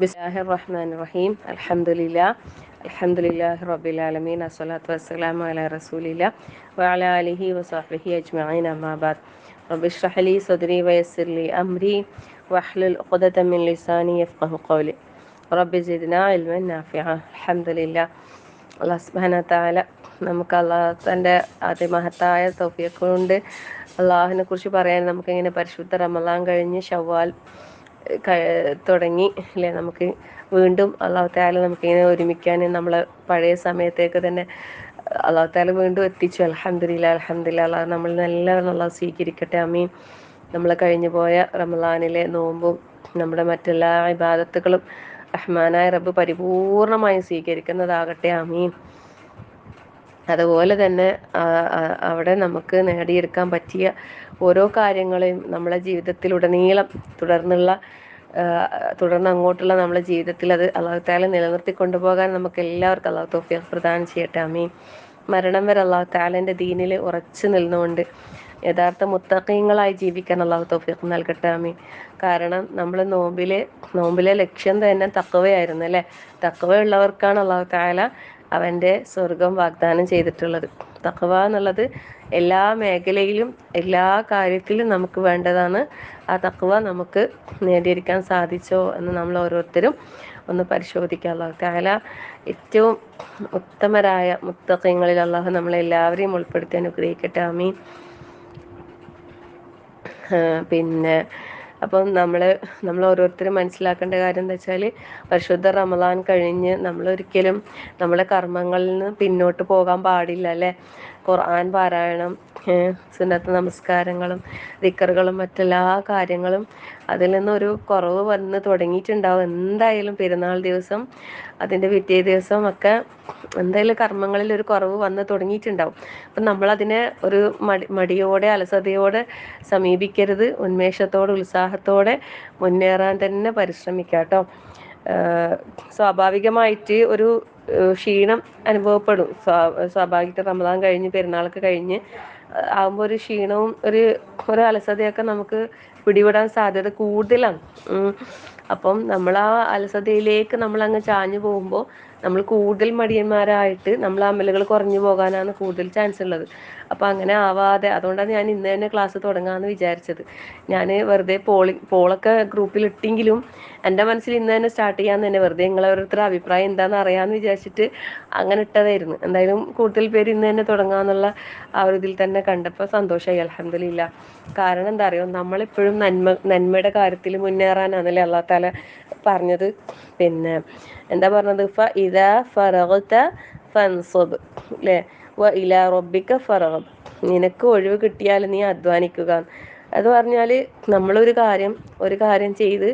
ബിസ്മില്ലാഹിർ റഹ്മാനിർ റഹീം. അൽഹംദുലില്ലാഹി റബ്ബിൽ ആലമീൻ. അസ്സലാത്തു വസ്സലാമു അലാ റസൂലില്ലാ വഅലാ ആലിഹി വസഹ്ബിഹി അജ്മഈൻ. അമ്മാ ബഅദ്. റബ്ബി ഇശ്റഹ് ലി സദ്രി വയസ്സിർ ലി അംരി വഹ്ലുൽ ഉഖ്ദത മിൻ ലിസാനി യഫ്ഖഹു ഖൗലി. റബ്ബി സിദ്നാ ഇൽമൻ നാഫിഅ. അൽഹംദുലില്ലാ. അല്ലാഹു സുബ്ഹാനഹു വ തആല നമുക്ക് അല്ലാഹുവിൻ്റെ അതിമഹത്തായ തൗഫീഖ് കൊണ്ട് അള്ളാഹുവിനെ കുറിച്ച് പറയാൻ നമുക്കിങ്ങനെ പരിശുദ്ധ റമളാൻ കഴിഞ്ഞ് ശവ്വാൽ തുടങ്ങി അല്ലേ, നമുക്ക് വീണ്ടും അള്ളാഹു തആല നമുക്കിങ്ങനെ ഒരുമിക്കാൻ നമ്മളെ പഴയ സമയത്തേക്ക് തന്നെ അള്ളാഹു തആല വീണ്ടും എത്തിച്ചു. അൽഹംദുലില്ലാ അള്ളാഹു നമ്മൾ നല്ലവണ്ണം അള്ളാഹു സ്വീകരിക്കട്ടെ. ആമീൻ. നമ്മൾ കഴിഞ്ഞു പോയ റമളാനിലെ നോമ്പും നമ്മുടെ മറ്റെല്ലാ ഇബാദത്തുകളും റഹ്മാനായ റബ്ബ് പരിപൂർണമായും സ്വീകരിക്കുന്നതാകട്ടെ. ആമീൻ. അതുപോലെ തന്നെ അവിടെ നമുക്ക് നേടിയെടുക്കാൻ പറ്റിയ ഓരോ കാര്യങ്ങളെയും നമ്മളെ ജീവിതത്തിലുടനീളം തുടർന്ന് അങ്ങോട്ടുള്ള നമ്മളെ ജീവിതത്തിൽ അത് അള്ളാഹു തആല നിലനിർത്തി കൊണ്ടുപോകാൻ നമുക്ക് എല്ലാവർക്കും അള്ളാഹു തൗഫീഖ് പ്രദാനം ചെയ്യട്ടെ. ആമീൻ. മരണം വരെ അള്ളാഹു തആലൻ്റെ ദീനിൽ ഉറച്ചു നിന്നുകൊണ്ട് യഥാർത്ഥ മുത്തഖീങ്ങളായി ജീവിക്കാൻ അള്ളാഹു തൗഫീഖ് നൽകട്ടെ. ആമീൻ. കാരണം നമ്മൾ നോമ്പിലെ ലക്ഷ്യം തന്നെ തഖ്വയായിരുന്നു അല്ലേ. തഖ്വ ഉള്ളവർക്കാണ് അള്ളാഹു തആല അവൻ്റെ സ്വർഗം വാഗ്ദാനം ചെയ്തിട്ടുള്ളത്. തഖ്വ എന്നുള്ളത് എല്ലാ മേഖലയിലും എല്ലാ കാര്യത്തിലും നമുക്ക് വേണ്ടതാണ്. ആ തഖ്വ നമുക്ക് നേടിയെടുക്കാൻ സാധിച്ചോ എന്ന് നമ്മൾ ഓരോരുത്തരും ഒന്ന് പരിശോധിക്കുക. അല്ലാഹു തആല ഏറ്റവും ഉത്തമരായ മുത്തഖീങ്ങളിൽ അള്ളാഹു നമ്മളെല്ലാവരെയും ഉൾപ്പെടുത്തി അനുഗ്രഹിക്കട്ടെ. ആമീൻ. പിന്നെ അപ്പം നമ്മൾ ഓരോരുത്തരും മനസ്സിലാക്കേണ്ട കാര്യം എന്താ വെച്ചാൽ, പരിശുദ്ധ റമളാൻ കഴിഞ്ഞ് നമ്മളൊരിക്കലും നമ്മളെ കർമ്മങ്ങളിൽ നിന്ന് പിന്നോട്ട് പോകാൻ പാടില്ല അല്ലേ. ഖുർആൻ പാരായണം, സുന്നത്ത് നമസ്കാരങ്ങളും ദിക്റുകളും മറ്റെല്ലാ കാര്യങ്ങളും അതിൽ നിന്നൊരു കുറവ് വന്ന് തുടങ്ങിയിട്ടുണ്ടാവും. എന്തായാലും പെരുന്നാൾ ദിവസം അതിൻ്റെ പിറ്റേ ദിവസം ഒക്കെ എന്തായാലും കർമ്മങ്ങളിൽ ഒരു കുറവ് വന്ന് തുടങ്ങിയിട്ടുണ്ടാവും. അപ്പം നമ്മളതിനെ ഒരു മടിയോടെ അലസതയോടെ സമീപിക്കരുത്. ഉന്മേഷത്തോടെ ഉത്സാഹത്തോടെ മുന്നേറാൻ തന്നെ പരിശ്രമിക്കുക കേട്ടോ. സ്വാഭാവികമായിട്ട് ഒരു ക്ഷീണം അനുഭവപ്പെടും. സ്വാഭാവികമായിട്ട് റമളാൻ കഴിഞ്ഞ് പെരുന്നാളൊക്കെ കഴിഞ്ഞ് ആകുമ്പോൾ ഒരു ക്ഷീണവും ഒരു അലസതയൊക്കെ നമുക്ക് പിടിപെടാൻ സാധ്യത കൂടുതലാണ്. അപ്പം നമ്മൾ ആ അലസതയിലേക്ക് നമ്മളങ്ങ് ചാഞ്ഞു പോകുമ്പോൾ നമ്മൾ കൂടുതൽ മടിയന്മാരായിട്ട് നമ്മൾ അമലുകൾ കുറഞ്ഞു പോകാനാണ് കൂടുതൽ ചാൻസ് ഉള്ളത്. അപ്പോൾ അങ്ങനെ ആവാതെ, അതുകൊണ്ടാണ് ഞാൻ ഇന്ന് തന്നെ ക്ലാസ് തുടങ്ങാമെന്ന് വിചാരിച്ചത്. ഞാൻ വെറുതെ പോളൊക്കെ ഗ്രൂപ്പിൽ ഇട്ടെങ്കിലും എൻ്റെ മനസ്സിൽ ഇന്ന് തന്നെ സ്റ്റാർട്ട് ചെയ്യാമെന്ന് തന്നെ, വെറുതെ നിങ്ങളെ ഓരോരുത്തരുടെ അഭിപ്രായം എന്താണെന്ന് അറിയാമെന്ന് വിചാരിച്ചിട്ട് അങ്ങനെ ഇട്ടതായിരുന്നു. എന്തായാലും കൂടുതൽ പേര് ഇന്ന് തന്നെ തുടങ്ങാമെന്നുള്ള ആ ഒരു ഇതിൽ തന്നെ കണ്ടപ്പോൾ സന്തോഷമായി. അൽഹംദുലില്ലാ. കാരണം എന്താ അറിയോ, നമ്മളെപ്പോഴും നന്മയുടെ കാര്യത്തിൽ മുന്നേറാനാണല്ലേ അല്ലാഹു തആല പറഞ്ഞത്. പിന്നെ എന്താ പറഞ്ഞത്, ഇദാ ഫറഗ്ത ഫൻസബ് അല്ലേ, വ ഇലാ റബ്ബിക ഫറഗ്ബ്. നിനക്ക് ഒഴിവ് കിട്ടിയാൽ നീ അധ്വാനിക്കുക. അത് പറഞ്ഞാൽ നമ്മളൊരു കാര്യം ചെയ്ത്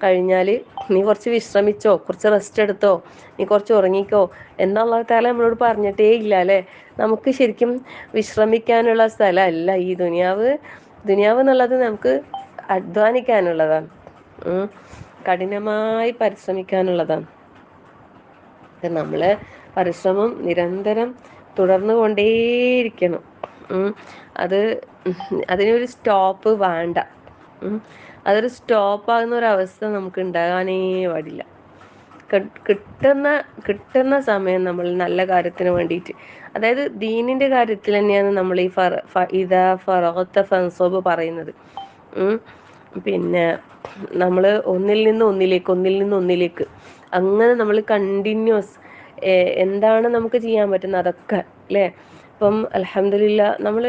കഴിഞ്ഞാൽ നീ കുറച്ച് വിശ്രമിച്ചോ, കുറച്ച് റെസ്റ്റ് എടുത്തോ, നീ കുറച്ച് ഉറങ്ങിക്കോ എന്ന് അല്ലാഹു തആല നമ്മളോട് പറഞ്ഞിട്ടേ ഇല്ല അല്ലേ. നമുക്ക് ശരിക്കും വിശ്രമിക്കാനുള്ള സ്ഥലമല്ല ഈ ദുനിയാവ് എന്നുള്ളത്. നമുക്ക് അധ്വാനിക്കാനുള്ളതാണ്, കഠിനമായി പരിശ്രമിക്കാനുള്ളതാണ്. നമ്മളെ പരിശ്രമം നിരന്തരം തുടർന്നു കൊണ്ടേയിരിക്കണം. അതിനൊരു സ്റ്റോപ്പ് വേണ്ട. അതൊരു സ്റ്റോപ്പാകുന്ന ഒരവസ്ഥ നമുക്ക് ഉണ്ടാകാനേ പാടില്ല. കിട്ടുന്ന സമയം നമ്മൾ നല്ല കാര്യത്തിന് വേണ്ടിയിട്ട്, അതായത് ദീനിൻ്റെ കാര്യത്തിൽ തന്നെയാണ് നമ്മൾ ഈ ഇദാ ഫറഗ്ത ഫൻസബ് പറയുന്നത്. പിന്നെ നമ്മൾ ഒന്നിൽ നിന്ന് ഒന്നിലേക്ക് അങ്ങനെ നമ്മൾ കണ്ടിന്യൂസ് എന്താണ് നമുക്ക് ചെയ്യാൻ പറ്റുന്നത് അതൊക്കെ അല്ലേ. ഇപ്പം അൽഹംദുലില്ലാ നമ്മൾ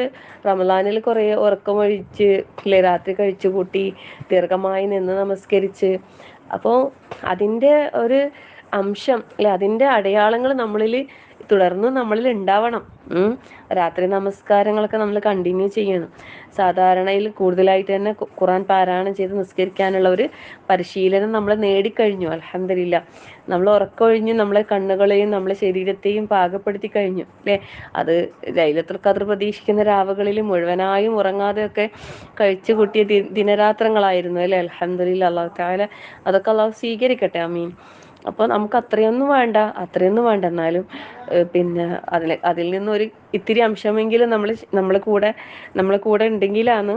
റമളാനിൽ കുറേ ഉറക്കമൊഴിച്ച് അല്ലേ, രാത്രി കഴിച്ചു കൂട്ടി ദീർഘമായി നിന്ന് നമസ്കരിച്ച്, അപ്പോൾ അതിൻ്റെ ഒരു അംശം അല്ലെ, അതിൻ്റെ അടയാളങ്ങൾ നമ്മളിൽ ഉണ്ടാവണം. രാത്രി നമസ്കാരങ്ങളൊക്കെ നമ്മൾ കണ്ടിന്യൂ ചെയ്യണം. സാധാരണയിൽ കൂടുതലായിട്ട് തന്നെ ഖുർആൻ പാരായണം ചെയ്ത് നിസ്കരിക്കാനുള്ള ഒരു പരിശീലനം നമ്മൾ നേടിക്കഴിഞ്ഞു. അൽഹംദുലില്ലാ. നമ്മൾ ഉറക്കമൊഴിഞ്ഞ് നമ്മളെ കണ്ണുകളെയും നമ്മളെ ശരീരത്തെയും പാകപ്പെടുത്തി കഴിഞ്ഞു അല്ലേ. അത് ലൈലത്തുൽ ഖദ്ർ പ്രതീക്ഷിക്കുന്ന രാവുകളിൽ മുഴുവനായും ഉറങ്ങാതെയൊക്കെ കഴിച്ചു കൂട്ടിയ ദിനരാത്രങ്ങളായിരുന്നു അല്ലേ. അൽഹംദുലില്ലാ. അല്ലാഹു തആല അതൊക്കെ അല്ലാഹു സ്വീകരിക്കട്ടെ. ആമീൻ. അപ്പോൾ നമുക്ക് അത്രയൊന്നും വേണ്ട, എന്നാലും പിന്നെ അതിൽ നിന്നൊരു ഇത്തിരി അംശമെങ്കിലും നമ്മളെ കൂടെ ഉണ്ടെങ്കിലാണ്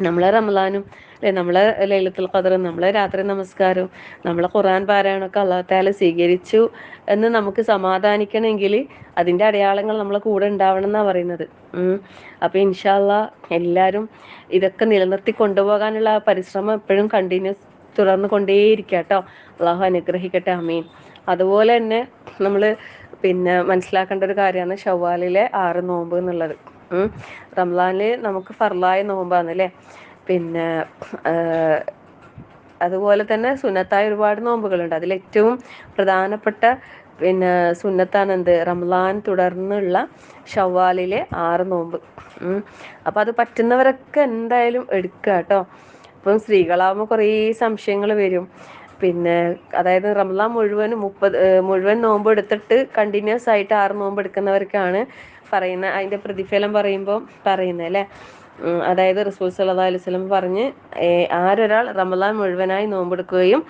നമ്മളെ റമളാനും അല്ലെ നമ്മളെ ലൈലത്തുൽ ഖദർ, നമ്മളെ രാത്രി നമസ്കാരവും നമ്മളെ ഖുർആൻ പാരായണമൊക്കെ അല്ലാഹു തആല സ്വീകരിച്ചു എന്ന് നമുക്ക് സമാധാനിക്കണമെങ്കിൽ അതിന്റെ അടയാളങ്ങൾ നമ്മളെ കൂടെ ഉണ്ടാവണം എന്നാ പറയുന്നത്. അപ്പൊ ഇൻഷാ അല്ലാഹ് എല്ലാരും ഇതൊക്കെ നിലനിർത്തി കൊണ്ടുപോകാനുള്ള പരിശ്രമം എപ്പോഴും കണ്ടിന്യൂസ് തുടർന്ന് കൊണ്ടേയിരിക്കുക കേട്ടോ. അള്ളാഹു അനുഗ്രഹിക്കട്ടെ, ആമീൻ. അതുപോലെ തന്നെ നമ്മൾ പിന്നെ മനസ്സിലാക്കേണ്ട ഒരു കാര്യമാണ് ഷവ്വാലിലെ 6 നോമ്പ് എന്നുള്ളത്. റംസാനിൽ നമുക്ക് ഫർലായ നോമ്പാണ് അല്ലേ. പിന്നെ അതുപോലെ തന്നെ സുന്നത്തായ ഒരുപാട് നോമ്പുകളുണ്ട്. അതിലേറ്റവും പ്രധാനപ്പെട്ട പിന്നെ സുന്നത്താണ് എന്ത്, റംസാൻ തുടർന്നുള്ള ഷവ്വാലിലെ 6 നോമ്പ്. അപ്പം അത് പറ്റുന്നവരൊക്കെ എന്തായാലും എടുക്കുക കേട്ടോ. ഇപ്പം സ്ത്രീകളാവുമ്പോൾ കുറേ സംശയങ്ങൾ വരും. പിന്നെ അതായത് റംസാൻ മുഴുവൻ നോമ്പ് എടുത്തിട്ട് കണ്ടിന്യൂസ് ആയിട്ട് 6 നോമ്പ് എടുക്കുന്നവർക്കാണ് പറയുന്നത് അതിൻ്റെ പ്രതിഫലം പറയുമ്പോൾ പറയുന്നത് അല്ലേ. അതായത് റസൂൽ സല്ലല്ലാഹു അലൈഹി വസല്ലം പറഞ്ഞ്, ആരൊരാൾ റമദാൻ മുഴുവനായി നോമ്പെടുക്കുകയും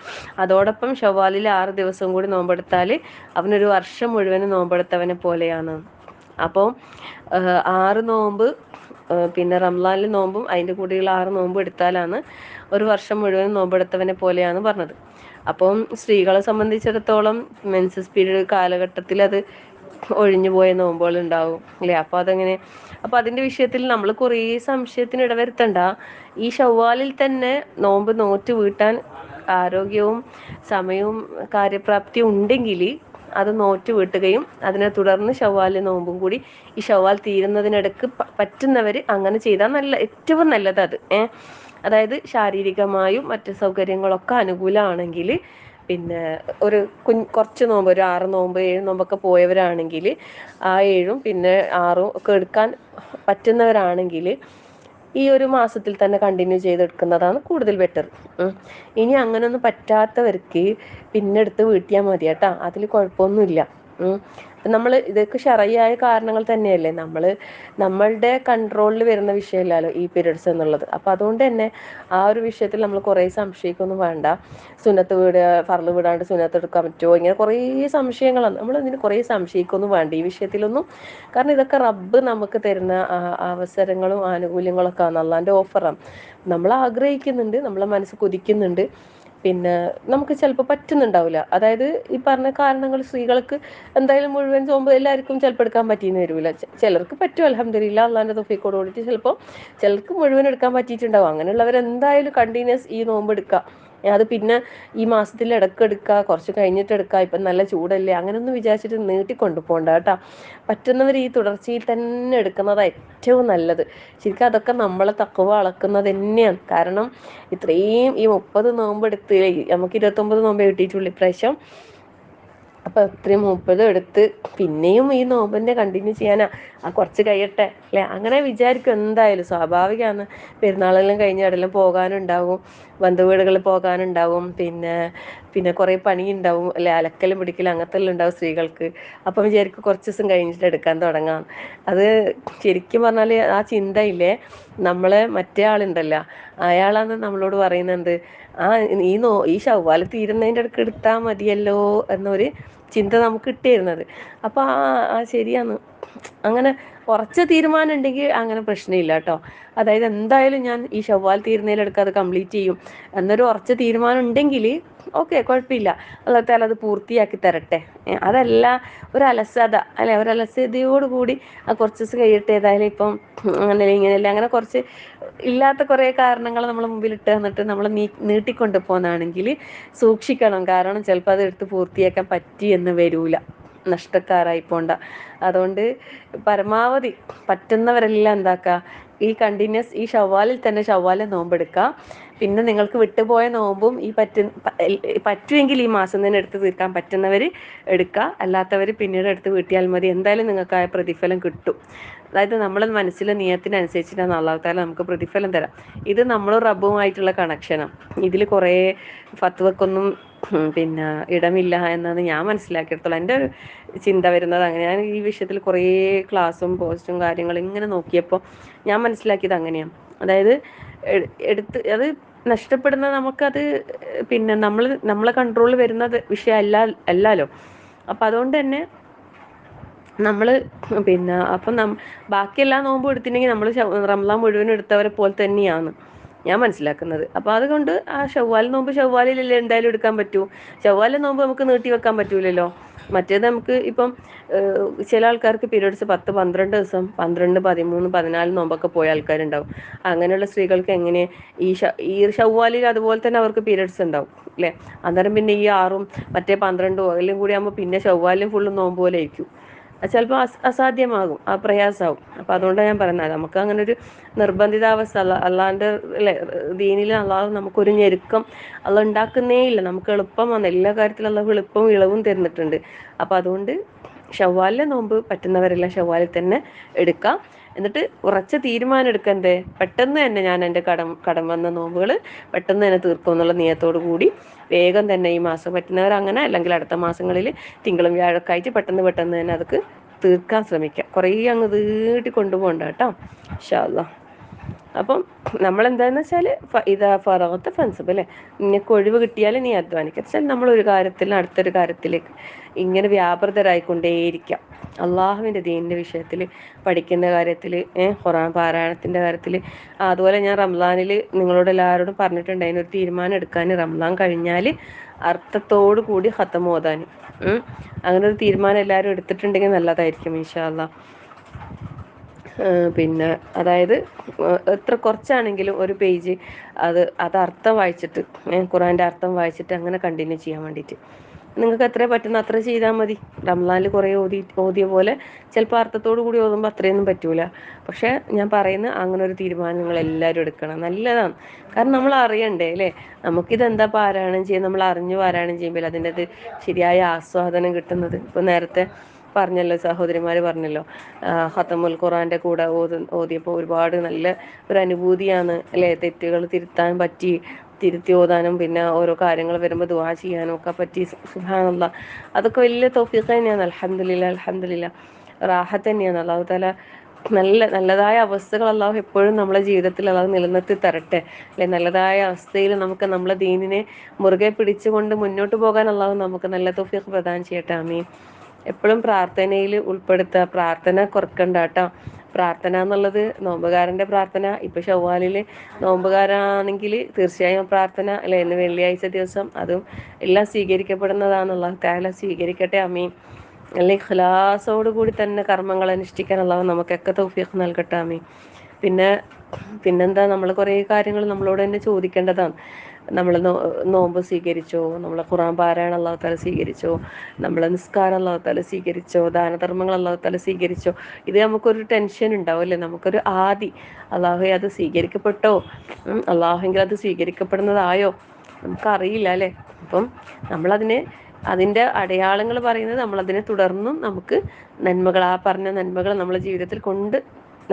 അതോടൊപ്പം ഷവ്വാലിൽ 6 ദിവസം കൂടി നോമ്പെടുത്താൽ അവനൊരു വർഷം മുഴുവനും നോമ്പെടുത്തവനെ പോലെയാണ്. അപ്പോൾ 6 നോമ്പ് പിന്നെ റംസാനിൽ നോമ്പും അതിൻ്റെ കൂടെയുള്ള 6 നോമ്പ് എടുത്താലാണ് ഒരു വർഷം മുഴുവൻ നോമ്പെടുത്തവനെ പോലെയാണ് പറഞ്ഞത്. അപ്പം സ്ത്രീകളെ സംബന്ധിച്ചിടത്തോളം മെൻസസ് പീരീഡ് കാലഘട്ടത്തിൽ അത് ഒഴിഞ്ഞു പോയ നോമ്പുകൾ ഉണ്ടാവും അല്ലേ. അപ്പോൾ അതെങ്ങനെ, അപ്പോൾ അതിൻ്റെ വിഷയത്തിൽ നമ്മൾ കുറേ സംശയത്തിന് ഇടവരുത്തണ്ട. ഈ ഷവ്വാലിൽ തന്നെ നോമ്പ് നോറ്റ് വീട്ടാൻ ആരോഗ്യവും സമയവും കാര്യപ്രാപ്തിയും ഉണ്ടെങ്കിൽ അത് നോറ്റ് വീട്ടുകയും അതിനെ തുടർന്ന് ഷവ്വാലിൽ നോമ്പും കൂടി ഈ ഷവ്വാൽ തീരുന്നതിനിടക്ക് പറ്റുന്നവർ അങ്ങനെ ചെയ്താൽ ഏറ്റവും നല്ലത് അത്. അതായത് ശാരീരികമായും മറ്റ് സൗകര്യങ്ങളൊക്കെ അനുകൂലമാണെങ്കിൽ പിന്നെ ഒരു കുറച്ച് നോമ്പ്, ഒരു 6 നോമ്പ് 7 നോമ്പൊക്കെ പോയവരാണെങ്കിൽ ആ 7ഉം പിന്നെ 6ഉം ഒക്കെ എടുക്കാൻ പറ്റുന്നവരാണെങ്കിൽ ഈ ഒരു മാസത്തിൽ തന്നെ കണ്ടിന്യൂ ചെയ്തെടുക്കുന്നതാണ് കൂടുതൽ ബെറ്റർ. ഇനി അങ്ങനെയൊന്നും പറ്റാത്തവർക്ക് പിന്നെ എടുത്ത് വീട്ടിയാൽ മതി കേട്ടോ, അതിൽ കുഴപ്പമൊന്നുമില്ല. നമ്മൾ ഇതൊക്കെ ശരയ്യായ കാരണങ്ങൾ തന്നെയല്ലേ, നമ്മളുടെ കൺട്രോളിൽ വരുന്ന വിഷയമല്ലല്ലോ ഈ പീരിയഡ്സ് എന്നുള്ളത്. അപ്പോൾ അതുകൊണ്ട് തന്നെ ആ ഒരു വിഷയത്തിൽ നമ്മൾ കുറേ സംശയിക്കൊന്നും വേണ്ട. സുന്നത്ത് ഫർള് വിടാണ്ട് സുന്നത്ത് എടുക്കാൻ പറ്റുമോ, ഇങ്ങനെ കുറേ സംശയങ്ങളാണ്. ഇതിന് കുറേ സംശയിക്കൊന്നും വേണ്ട ഈ വിഷയത്തിലൊന്നും. കാരണം ഇതൊക്കെ റബ്ബ് നമുക്ക് തരുന്ന അവസരങ്ങളും ആനുകൂല്യങ്ങളൊക്കെ ആണ്, അള്ളാൻ്റെ ഓഫറാണ്. നമ്മൾ ആഗ്രഹിക്കുന്നുണ്ട്, നമ്മളെ മനസ്സ് കൊതിക്കുന്നുണ്ട്, പിന്നെ നമുക്ക് ചിലപ്പോൾ പറ്റുന്നുണ്ടാവില്ല. അതായത് ഈ പറഞ്ഞ കാരണങ്ങൾ സ്ത്രീകൾക്ക് എന്തായാലും മുഴുവൻ നോമ്പ് എല്ലാവർക്കും ചിലപ്പോൾ എടുക്കാൻ പറ്റിയെന്ന് വരില്ല. ചിലർക്ക് പറ്റും, അൽഹംദുലില്ലാ, അള്ളാൻ്റെ തൗഫീഖോട് കൂടിയിട്ട് ചിലപ്പോൾ ചിലർക്ക് മുഴുവൻ എടുക്കാൻ പറ്റിയിട്ടുണ്ടാവും. അങ്ങനെയുള്ളവരെന്തായാലും കണ്ടിന്യൂസ് ഈ നോമ്പ് എടുക്കുക. അത് പിന്നെ ഈ മാസത്തിൽ ഇടയ്ക്ക് എടുക്കുക, കുറച്ച് കഴിഞ്ഞിട്ട് എടുക്കുക, ഇപ്പം നല്ല ചൂടല്ലേ അങ്ങനെയൊന്നും വിചാരിച്ചിട്ട് നീട്ടിക്കൊണ്ടു പോകണ്ട കേട്ടോ. പറ്റുന്നവർ ഈ തുടർച്ചയിൽ തന്നെ എടുക്കുന്നതാണ് ഏറ്റവും നല്ലത്. ശരിക്കും അതൊക്കെ നമ്മളെ തഖ്വ അളക്കുന്നത് തന്നെയാണ്. കാരണം ഇത്രയും ഈ 30 നോമ്പ് എടുത്ത് നമുക്ക് 29 നോമ്പേ കിട്ടിയിട്ടുള്ളൂ ഇപ്രാവശ്യം. അപ്പം അത്രയും 30 എടുത്ത് പിന്നെയും ഈ നോമ്പിൻ്റെ കണ്ടിന്യൂ ചെയ്യാനാ, കുറച്ച് കഴിയട്ടെ അല്ലേ, അങ്ങനെ വിചാരിക്കും. എന്തായാലും സ്വാഭാവികമാണ്. പെരുന്നാളെല്ലാം കഴിഞ്ഞ് എവിടെയെല്ലാം പോകാനുണ്ടാവും, ബന്ധുവീടുകളിൽ പോകാനുണ്ടാവും, പിന്നെ കുറേ പണിയുണ്ടാവും അല്ലെ, അലക്കലും പിടിക്കലും അങ്ങനത്തെ എല്ലാം ഉണ്ടാവും സ്ത്രീകൾക്ക്. അപ്പം വിചാരിക്കും കുറച്ച് ദിവസം കഴിഞ്ഞിട്ട് എടുക്കാൻ തുടങ്ങാം. അത് ശരിക്കും പറഞ്ഞാൽ ആ ചിന്തയില്ലേ, നമ്മളെ മറ്റേ ആളുണ്ടല്ലോ അയാളാണ് നമ്മളോട് പറയുന്നത്, ഈ ഷവ്വാൽ തീരുന്നതിൻ്റെ ഇടയ്ക്ക് എടുത്താൽ മതിയല്ലോ എന്നൊരു ചിന്ത നമുക്ക് കിട്ടിയിരുന്നത്. അപ്പോൾ ശരിയാണ്. അങ്ങനെ ഉറച്ച തീരുമാനം ഉണ്ടെങ്കിൽ അങ്ങനെ പ്രശ്നമില്ല കേട്ടോ. അതായത് എന്തായാലും ഞാൻ ഈ ഷവ്വാൽ തീരുന്നതിലെടുക്ക് അത് കംപ്ലീറ്റ് ചെയ്യും എന്നൊരു ഉറച്ച തീരുമാനം ഉണ്ടെങ്കിൽ ഓക്കെ, കുഴപ്പമില്ല, അല്ലാഹു തആല അത് പൂർത്തിയാക്കി തരട്ടെ. അതല്ല ഒരു അലസത അല്ലെ, ഒരു അലസതയോടുകൂടി കുറച്ച് ദിവസം കഴിയട്ടെ, ഏതായാലും ഇപ്പം അങ്ങനെ ഇങ്ങനെയല്ല, അങ്ങനെ കുറച്ച് ഇല്ലാത്ത കുറേ കാരണങ്ങൾ നമ്മൾ മുമ്പിൽ ഇട്ട് തന്നിട്ട് നമ്മൾ നീട്ടിക്കൊണ്ട് പോകുന്നതാണെങ്കിൽ സൂക്ഷിക്കണം. കാരണം ചിലപ്പോൾ അത് എടുത്ത് പൂർത്തിയാക്കാൻ പറ്റി എന്ന് വരൂല, നഷ്ടക്കാരായി പോണ്ട. അതുകൊണ്ട് പരമാവധി പറ്റുന്നവരെല്ലാം എന്താക്കുക, ഈ കണ്ടിന്യൂസ് ഈ ഷവ്വാലിൽ തന്നെ ഷവ്വാലിൽ നോമ്പെടുക്കുക. പിന്നെ നിങ്ങൾക്ക് വിട്ടുപോയ നോമ്പും പറ്റുമെങ്കിൽ ഈ മാസം തന്നെ എടുത്ത് തീർക്കാൻ പറ്റുന്നവർ എടുക്കുക, അല്ലാത്തവർ പിന്നീട് എടുത്ത് വീട്ടിയാൽ മതി. എന്തായാലും നിങ്ങൾക്ക് ആ പ്രതിഫലം കിട്ടും. അതായത് നമ്മളെ മനസ്സിലെ നിയത്തിനനുസരിച്ചിട്ടാണ് അല്ലാഹു തആല നമുക്ക് പ്രതിഫലം തരാം. ഇത് നമ്മൾ റബ്ബുമായിട്ടുള്ള കണക്ഷനാണ്. ഇതിൽ കുറേ ഫത്വക്കൊന്നും പിന്നെ ഇടമില്ല എന്നാണ് ഞാൻ മനസ്സിലാക്കിയെടുത്തോളം. എൻ്റെ ഒരു ചിന്ത വരുന്നത് അങ്ങനെ. ഞാൻ ഈ വിഷയത്തിൽ കുറേ ക്ലാസ്സും പോസ്റ്റും കാര്യങ്ങളും ഇങ്ങനെ നോക്കിയപ്പോൾ ഞാൻ മനസ്സിലാക്കിയത് അങ്ങനെയാണ്. അതായത് അത് നഷ്ടപ്പെടുന്ന നമുക്കത് പിന്നെ നമ്മളെ കൺട്രോളിൽ വരുന്നത് അല്ലല്ലോ. അപ്പം അതുകൊണ്ട് തന്നെ നമ്മൾ അപ്പം ബാക്കിയെല്ലാ നോമ്പും എടുത്തിട്ടുണ്ടെങ്കിൽ നമ്മൾ റംസാൻ മുഴുവനും എടുത്തവരെ പോലെ തന്നെയാണ്. ഞാൻ മനസ്സിലാക്കുന്നത്. അപ്പോൾ അതുകൊണ്ട് ആ ഷവ്വാൽ നോമ്പ് ഷവ്വാലിലല്ലേ എന്തായാലും എടുക്കാൻ പറ്റൂ. ഷവ്വാലിലെ നോമ്പ് നമുക്ക് നീട്ടി വെക്കാൻ പറ്റൂലല്ലോ. മറ്റേത് നമുക്ക് ഇപ്പം ചില ആൾക്കാർക്ക് പീരീഡ്സ് 10 12 ദിവസം 12 13 14 നോമ്പൊക്കെ പോയ ആൾക്കാരുണ്ടാവും. അങ്ങനെയുള്ള സ്ത്രീകൾക്ക് എങ്ങനെ ഈ ഷവ്വാലിൽ അതുപോലെ തന്നെ അവർക്ക് പീരീഡ്സ് ഉണ്ടാവും അല്ലേ? അന്നേരം പിന്നെ ഈ 6ഉം മറ്റേ 12ഉം എല്ലാം കൂടി ആകുമ്പോൾ പിന്നെ ഷവ്വാലിലും ഫുള്ളും നോമ്പ് പോലെ ആയിരിക്കും. അത് ചിലപ്പോൾ അസാധ്യമാകും, പ്രയാസമാകും. അപ്പം അതുകൊണ്ടാണ് ഞാൻ പറയുന്നത്, നമുക്ക് അങ്ങനെ ഒരു നിർബന്ധിതാവസ്ഥ അള്ളാൻ്റെ അല്ലേ, ദീനിൽ അള്ളാഹു നമുക്കൊരു ഞെരുക്കം അള്ളാഹ് ഉണ്ടാക്കുന്നേ ഇല്ല. നമുക്ക് എളുപ്പം വന്ന് എല്ലാ കാര്യത്തിലും അള്ളാഹു എളുപ്പവും ഇളവും തരുന്നിട്ടുണ്ട്. അപ്പം അതുകൊണ്ട് ഷവ്വാലിലെ നോമ്പ് പറ്റുന്നവരെല്ലാം ഷവ്വാലിൽ തന്നെ എടുക്കാം. എന്നിട്ട് ഉറച്ച തീരുമാനം എടുക്കണ്ടേ, പെട്ടെന്ന് തന്നെ ഞാൻ എൻ്റെ കടം വന്ന നോമ്പുകൾ പെട്ടെന്ന് തന്നെ തീർക്കും എന്നുള്ള നിയത്തോടു കൂടി വേഗം തന്നെ ഈ മാസം പറ്റുന്നവർ അങ്ങനെ, അല്ലെങ്കിൽ അടുത്ത മാസങ്ങളിൽ തിങ്കളും വ്യാഴമൊക്കെ ആയിട്ട് പെട്ടെന്ന് തന്നെ അതൊക്കെ തീർക്കാൻ ശ്രമിക്കാം. കുറേ അങ്ങ് നീട്ടി കൊണ്ടുപോകണ്ട കേട്ടോ, ഇൻഷാ അല്ലാഹ്. അപ്പം നമ്മളെന്താണെന്ന് വെച്ചാൽ ഇതാ ഫറഗത്തെ ഫൻസബ് അല്ലേ, നിനക്ക് ഒഴിവ് കിട്ടിയാൽ നീ അധ്വാനിക്കുക. വെച്ചാൽ നമ്മളൊരു കാര്യത്തിൽ അടുത്തൊരു കാര്യത്തിലേക്ക് ഇങ്ങനെ വ്യാപൃതരായിക്കൊണ്ടേയിരിക്കാം. അള്ളാഹുവിൻ്റെ ദീനിൻ്റെ വിഷയത്തിൽ, പഠിക്കുന്ന കാര്യത്തിൽ, ഖുർആൻ പാരായണത്തിൻ്റെ കാര്യത്തിൽ. അതുപോലെ ഞാൻ റംസാനിൽ നിങ്ങളോട് എല്ലാവരോടും പറഞ്ഞിട്ടുണ്ട്, അതിനൊരു തീരുമാനം എടുക്കാൻ. റംസാൻ കഴിഞ്ഞാൽ അർത്ഥത്തോടു കൂടി ഖത്തം ഓതാൻ. അങ്ങനെ ഒരു തീരുമാനം എല്ലാവരും എടുത്തിട്ടുണ്ടെങ്കിൽ നല്ലതായിരിക്കും ഇൻഷാ അല്ലാഹ്. പിന്നെ അതായത് എത്ര കുറച്ചാണെങ്കിലും ഒരു പേജ് അത് അർത്ഥം വായിച്ചിട്ട്, ഖുറാൻ്റെ അർത്ഥം വായിച്ചിട്ട് അങ്ങനെ കണ്ടിന്യൂ ചെയ്യാൻ വേണ്ടിയിട്ട് നിങ്ങൾക്ക് എത്ര പറ്റുന്ന അത്ര ചെയ്താൽ മതി. റംസാനിൽ കുറേ ഓതിയ പോലെ ചിലപ്പോൾ അർത്ഥത്തോടു കൂടി ഓതുമ്പോൾ അത്രയൊന്നും പറ്റൂല. പക്ഷേ ഞാൻ പറയുന്ന അങ്ങനെ ഒരു തീരുമാനം നിങ്ങൾ എല്ലാവരും എടുക്കണം, നല്ലതാണ്. കാരണം നമ്മൾ അറിയണ്ടേ അല്ലേ, നമുക്കിതെന്താ പാരായണം ചെയ്യുക, നമ്മൾ അറിഞ്ഞു പാരായണം ചെയ്യുമ്പോൾ അതിൻ്റെ അത് ശരിയായ ആസ്വാദനം കിട്ടുന്നത്. ഇപ്പോൾ നേരത്തെ പറഞ്ഞല്ലോ, സഹോദരിമാർ പറഞ്ഞല്ലോ, ഖത്തമുൽ ഖുറാൻ്റെ കൂടെ ഓതിയപ്പോൾ ഒരുപാട് നല്ല ഒരു അനുഭൂതിയാണ് അല്ലേ. തെറ്റുകൾ തിരുത്താൻ പറ്റി, തിരുത്തി ഓതാനും പിന്നെ ഓരോ കാര്യങ്ങൾ വരുമ്പോൾ ദുആ ചെയ്യാനും ഒക്കെ പറ്റി. സുബ്ഹാനല്ലാഹ്, അതൊക്കെ വലിയ തൗഫീഖ് തന്നെയാണ്. അൽഹംദുലില്ലാഹ് അൽഹംദുലില്ലാഹ്, റാഹത്ത് തന്നെയാണ്. അല്ലാഹു തആല നല്ലതായ അവസ്ഥകൾ അള്ളാഹു എപ്പോഴും നമ്മളെ ജീവിതത്തിൽ അള്ളാഹു നിലനിർത്തി തരട്ടെ അല്ലെ. നല്ലതായ അവസ്ഥയിൽ നമുക്ക് നമ്മളെ ദീനിനെ മുറുകെ പിടിച്ചുകൊണ്ട് മുന്നോട്ട് പോകാൻ അള്ളാഹു നമുക്ക് നല്ല തൗഫീഖ് പ്രദാനം ചെയ്യട്ടെ. ആമീൻ. എപ്പോഴും പ്രാർത്ഥനയിൽ ഉൾപ്പെടുത്തുക, പ്രാർത്ഥന കുറക്കണ്ട കേട്ടോ. പ്രാർത്ഥന എന്നുള്ളത് നോമ്പുകാരൻ്റെ പ്രാർത്ഥന, ഇപ്പം ഷവ്വാലിൽ നോമ്പുകാരാണെങ്കിൽ തീർച്ചയായും പ്രാർത്ഥന അല്ലെ, ഇന്ന് വെള്ളിയാഴ്ച ദിവസം അതും എല്ലാം സ്വീകരിക്കപ്പെടുന്നതാണ്. അല്ലാഹു തആല സ്വീകരിക്കട്ടെ. ആമീൻ. അല്ലെ ഇഖ്ലാസോട് കൂടി തന്നെ കർമ്മങ്ങൾ അനുഷ്ഠിക്കാൻ അള്ളാഹു നമുക്കൊക്കെ തൗഫീഖ് നൽകട്ടെ. ആമീൻ. പിന്നെന്താ, നമ്മൾ കുറേ കാര്യങ്ങൾ നമ്മളോട് തന്നെ ചോദിക്കേണ്ടതാണ്. നമ്മൾ നോമ്പ് സ്വീകരിച്ചോ, നമ്മളെ ഖുർആൻ പാരായണം അല്ലാഹു തആല സ്വീകരിച്ചോ, നമ്മളെ നിസ്കാരം അല്ലാഹു തആല സ്വീകരിച്ചോ, ദാനധർമ്മങ്ങൾ അല്ലാഹു തആല സ്വീകരിച്ചോ. ഇത് നമുക്കൊരു ടെൻഷൻ ഉണ്ടാവും അല്ലേ, നമുക്കൊരു ആദി, അള്ളാഹു അത് സ്വീകരിക്കപ്പെട്ടോ, അള്ളാഹുവെങ്കിൽ അത് സ്വീകരിക്കപ്പെടുന്നതായോ, നമുക്കറിയില്ല അല്ലേ. അപ്പം അതിൻ്റെ അടയാളങ്ങൾ പറയുന്നത് നമ്മളതിനെ തുടർന്നും നമുക്ക് നന്മകൾ, ആ പറഞ്ഞ നന്മകൾ നമ്മളെ ജീവിതത്തിൽ കൊണ്ട്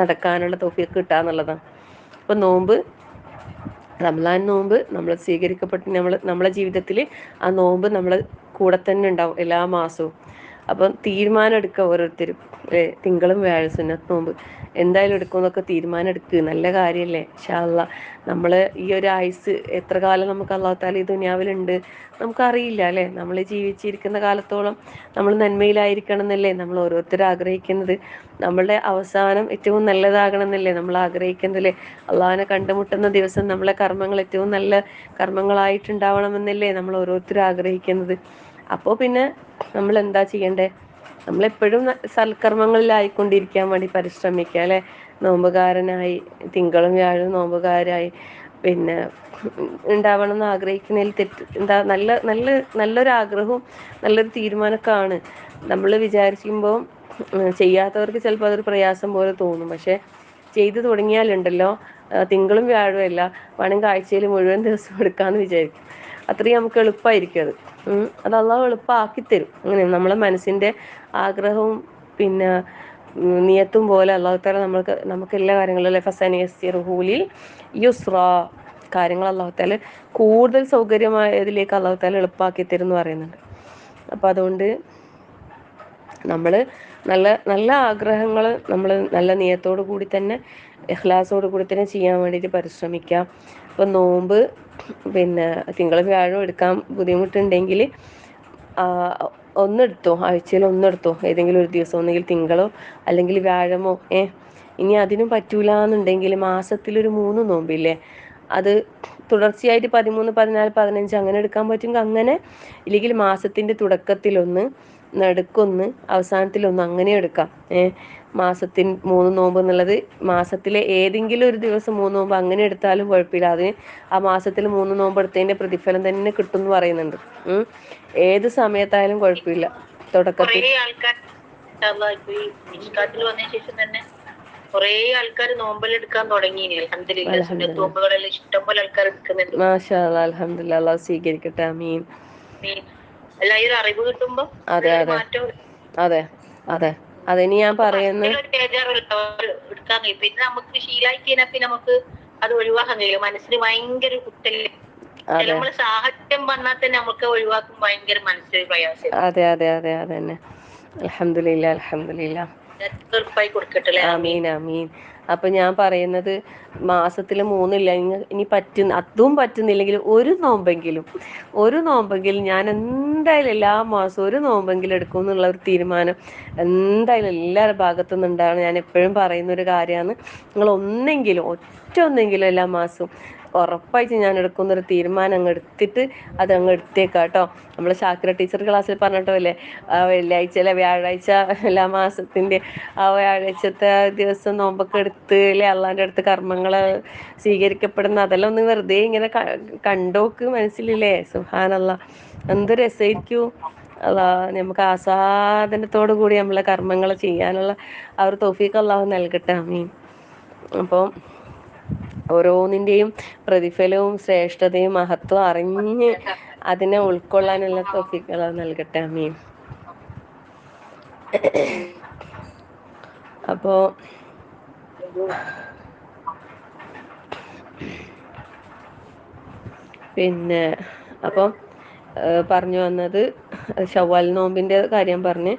നടക്കാനുള്ള തൗഫീഖ് കിട്ടുക എന്നുള്ളതാണ്. അപ്പം റംസാൻ നോമ്പ് നമ്മൾ സ്വീകരിക്കപ്പെട്ട് നമ്മളെ ജീവിതത്തിൽ ആ നോമ്പ് നമ്മളെ കൂടെ തന്നെ ഉണ്ടാവും എല്ലാ മാസവും. അപ്പം തീരുമാനം എടുക്കുക ഓരോരുത്തരും, തിങ്കളും വ്യാഴം സുന്നത്ത് നോമ്പ് എന്തായാലും എടുക്കുമെന്നൊക്കെ തീരുമാനം എടുക്കുക. നല്ല കാര്യമല്ലേ, ഇൻഷാ അല്ലാഹ്. നമ്മൾ ഈ ഒരു ആയുസ് എത്ര കാലം നമുക്ക് അല്ലാഹു തആല ഈ ദുനിയാവിലുണ്ട് നമുക്കറിയില്ല അല്ലേ. നമ്മൾ ജീവിച്ചിരിക്കുന്ന കാലത്തോളം നമ്മൾ നന്മയിലായിരിക്കണം എന്നല്ലേ നമ്മൾ ഓരോരുത്തരും ആഗ്രഹിക്കുന്നത്. നമ്മളുടെ അവസാനം ഏറ്റവും നല്ലതാകണം എന്നല്ലേ നമ്മൾ ആഗ്രഹിക്കുന്നതല്ലേ. അള്ളാഹിനെ കണ്ടുമുട്ടുന്ന ദിവസം നമ്മളെ കർമ്മങ്ങൾ ഏറ്റവും നല്ല കർമ്മങ്ങളായിട്ടുണ്ടാവണമെന്നല്ലേ നമ്മൾ ഓരോരുത്തരും ആഗ്രഹിക്കുന്നത്. അപ്പോൾ പിന്നെ നമ്മൾ എന്താ ചെയ്യണ്ടേ, നമ്മളെപ്പോഴും സൽക്കർമ്മങ്ങളിലായിക്കൊണ്ടിരിക്കാൻ വേണ്ടി പരിശ്രമിക്കുക അല്ലേ. നോമ്പുകാരനായി, തിങ്കളും വ്യാഴവും നോമ്പുകാരായി പിന്നെ ഉണ്ടാവണം എന്ന് ആഗ്രഹിക്കുന്നതിൽ എന്താ, നല്ലൊരാഗ്രഹവും നല്ലൊരു തീരുമാനമൊക്കെ ആണ്. നമ്മൾ വിചാരിക്കുമ്പോൾ ചെയ്യാത്തവർക്ക് ചിലപ്പോൾ അതൊരു പ്രയാസം പോലെ തോന്നും. പക്ഷേ ചെയ്തു തുടങ്ങിയാലുണ്ടല്ലോ, തിങ്കളും വ്യാഴവും അല്ല, വേണമെങ്കിൽ ആഴ്ചയിൽ മുഴുവൻ ദിവസം എടുക്കാമെന്ന് വിചാരിക്കും. അത്രയും നമുക്ക് എളുപ്പമായിരിക്കും അത് അള്ളാഹു എളുപ്പമാക്കി തരും. അങ്ങനെ നമ്മളെ മനസ്സിൻ്റെ ആഗ്രഹവും പിന്നെ നിയത്തും പോലെ അള്ളാഹു തആല നമുക്ക് എല്ലാ കാര്യങ്ങളും അല്ലേ, ഫസനയസ്സിറുഹു ലിൽ യുസ്റാ, കാര്യങ്ങൾ അള്ളാഹു തആല കൂടുതൽ സൗകര്യമായതിലേക്ക് അള്ളാഹു തആല എളുപ്പമാക്കി തരും എന്ന് പറയുന്നുണ്ട്. അപ്പോൾ അതുകൊണ്ട് നമ്മൾ നല്ല ആഗ്രഹങ്ങൾ നമ്മൾ നല്ല നിയത്തോടു കൂടി തന്നെ, ഇഖ്ലാസോടു കൂടി തന്നെ ചെയ്യാൻ വേണ്ടിയിട്ട് പരിശ്രമിക്കാം. ഇപ്പം നോമ്പ് പിന്നെ തിങ്കളും വ്യാഴവും എടുക്കാൻ ബുദ്ധിമുട്ടുണ്ടെങ്കിൽ ഒന്നെടുത്തോ, ആഴ്ചയിൽ ഒന്നെടുത്തോ, ഏതെങ്കിലും ഒരു ദിവസം, ഒന്നുകിൽ തിങ്കളോ അല്ലെങ്കിൽ വ്യാഴമോ. ഇനി അതിനും പറ്റൂല എന്നുണ്ടെങ്കിൽ മാസത്തിലൊരു 3 നോമ്പില്ലേ, അത് തുടർച്ചയായിട്ട് 13, 14, 15 അങ്ങനെ എടുക്കാൻ പറ്റുമെങ്കിൽ അങ്ങനെ, ഇല്ലെങ്കിൽ മാസത്തിൻ്റെ തുടക്കത്തിലൊന്ന്, നടുക്കൊന്ന്, അവസാനത്തിലൊന്ന് അങ്ങനെ എടുക്കാം. മാസത്തിൽ 3 നോമ്പ് എന്നുള്ളത് മാസത്തിലെ ഏതെങ്കിലും ഒരു ദിവസം 3 നോമ്പ് അങ്ങനെ എടുത്താലും കുഴപ്പമില്ല. അത് ആ മാസത്തിൽ 3 നോമ്പ് എടുത്തതിൻ്റെ പ്രതിഫലം തന്നെ കിട്ടും എന്ന് പറയുന്നുണ്ട്. ഏത് സമയത്തായാലും കുഴപ്പമില്ല. തുടക്കത്തിൽ ആൾക്കാർ വന്നതിന് ശേഷം തന്നെ കുറേ ആൾക്കാർ നോമ്പലെടുക്കാൻ തുടങ്ങി. നോമ്പുകളെല്ലാം ഇഷ്ടംപോലെ ആൾക്കാർ എടുക്കുന്നുണ്ട്. മാഷാ അല്ലാഹ്, അൽഹംദുലില്ലാഹ്, അല്ലാഹു സ്വീകരിക്കട്ടെ. ആമീൻ. എല്ലാവരും അറിവ് കിട്ടുമ്പോ അതെ അതെ അതെ അതെ അതിന് ഞാൻ പറയുന്നത് എടുക്കാൻ കഴിയും. പിന്നെ നമുക്ക് ശീലായി കഴിഞ്ഞാൽ പിന്നെ നമുക്ക് അത് ഒഴിവാക്കാൻ കഴിയും. മനസ്സിന് ഭയങ്കര കുത്തല്. നമ്മള് സാഹചര്യം വന്നാൽ തന്നെ നമുക്ക് ഒഴിവാക്കും ഭയങ്കര മനസ്സിന് പ്രയാസം. അതെ അതെ അതെ അതന്നെ. അൽഹംദുലില്ലാഹ്, അൽഹംദുലില്ലാഹ്. ആമീൻ ആമീൻ. അപ്പൊ ഞാൻ പറയുന്നത് മാസത്തിൽ 3 ഇല്ല, ഇനി അതും പറ്റുന്നില്ലെങ്കിൽ ഒരു നോമ്പെങ്കിലും ഞാൻ എന്തായാലും എല്ലാ മാസവും ഒരു നോമ്പെങ്കിലും എടുക്കും എന്നുള്ള ഒരു തീരുമാനം എന്തായാലും എല്ലാവരുടെ ഭാഗത്തു നിന്നുണ്ടാണ്. ഞാൻ എപ്പോഴും പറയുന്നൊരു കാര്യമാണ്. നിങ്ങൾ ഒന്നെങ്കിലും എല്ലാ മാസവും ഉറപ്പായിട്ട് ഞാൻ എടുക്കുന്നൊരു തീരുമാനം അങ്ങ് എടുത്തിട്ട് അതങ്ങ് എടുത്തേക്കാം കേട്ടോ. നമ്മൾ ഷാക്കിറ ടീച്ചർ ക്ലാസ്സിൽ പറഞ്ഞിട്ടല്ലേ, വെള്ളിയാഴ്ച വ്യാഴാഴ്ച എല്ലാ മാസത്തിൻ്റെ ആ വ്യാഴാഴ്ചത്തെ ദിവസം നോമ്പൊക്കെ എടുത്ത് അല്ലെ അള്ളാൻ്റെ അടുത്ത് കർമ്മങ്ങൾ സ്വീകരിക്കപ്പെടുന്ന, അതെല്ലാം ഒന്ന് വെറുതെ ഇങ്ങനെ കണ്ടോക്ക് മനസ്സിലില്ലേ. സുബ്ഹാനല്ലാഹ്, എന്ത് രസമായിരിക്കും. അല്ലാ, നമുക്ക് ആസ്വാദനത്തോടു കൂടി നമ്മളെ കർമ്മങ്ങൾ ചെയ്യാനുള്ള ആ ഒരു തൗഫീഖ് അല്ലാഹു നൽകട്ടെ. ആമീൻ. അപ്പോൾ ഓരോന്നിൻ്റെയും പ്രതിഫലവും ശ്രേഷ്ഠതയും മഹത്വം അറിഞ്ഞ് അതിനെ ഉൾക്കൊള്ളാനുള്ള തൗഫീഖ് അല്ലാഹു നൽകട്ടെ. ആമീൻ. അപ്പോൾ പിന്നെ അപ്പം പറഞ്ഞു വന്നത് ശവ്വാൽ നോമ്പിൻ്റെ കാര്യം പറഞ്ഞ്,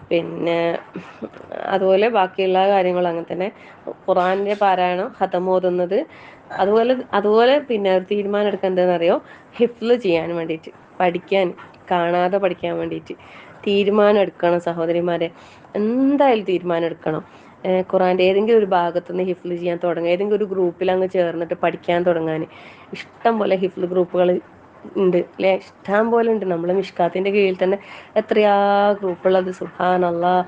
പിന്നെ അതുപോലെ ബാക്കിയുള്ള കാര്യങ്ങളും അങ്ങനെ തന്നെ. ഖുർആനിൻ്റെ പാരായണം, ഖതം ഓതുന്നത്, അതുപോലെ പിന്നെ ഒരു തീരുമാനം എടുക്കാൻ എന്താണെന്നറിയോ, ഹിഫ്ള് ചെയ്യാൻ വേണ്ടിയിട്ട്, കാണാതെ പഠിക്കാൻ വേണ്ടിയിട്ട് തീരുമാനം എടുക്കണം സഹോദരിമാരെ. എന്തായാലും തീരുമാനം എടുക്കണം. ഖുർആൻ്റെ ഏതെങ്കിലും ഒരു ഭാഗത്തുനിന്ന് ഹിഫ്ള് ചെയ്യാൻ തുടങ്ങുക, ഏതെങ്കിലും ഒരു ഗ്രൂപ്പിൽ അങ്ങ് ചേർന്നിട്ട് പഠിക്കാൻ തുടങ്ങാൻ. ഇഷ്ടം പോലെ ഹിഫ്ള് ഗ്രൂപ്പുകൾ ഉണ്ട് അല്ലേ, ഇഷ്ടം പോലെ ഉണ്ട്. നമ്മളെ മിഷ്കാത്തിൻ്റെ കീഴിൽ തന്നെ എത്രയാ ഗ്രൂപ്പുള്ളത്. സുബ്ഹാനല്ലാഹ്,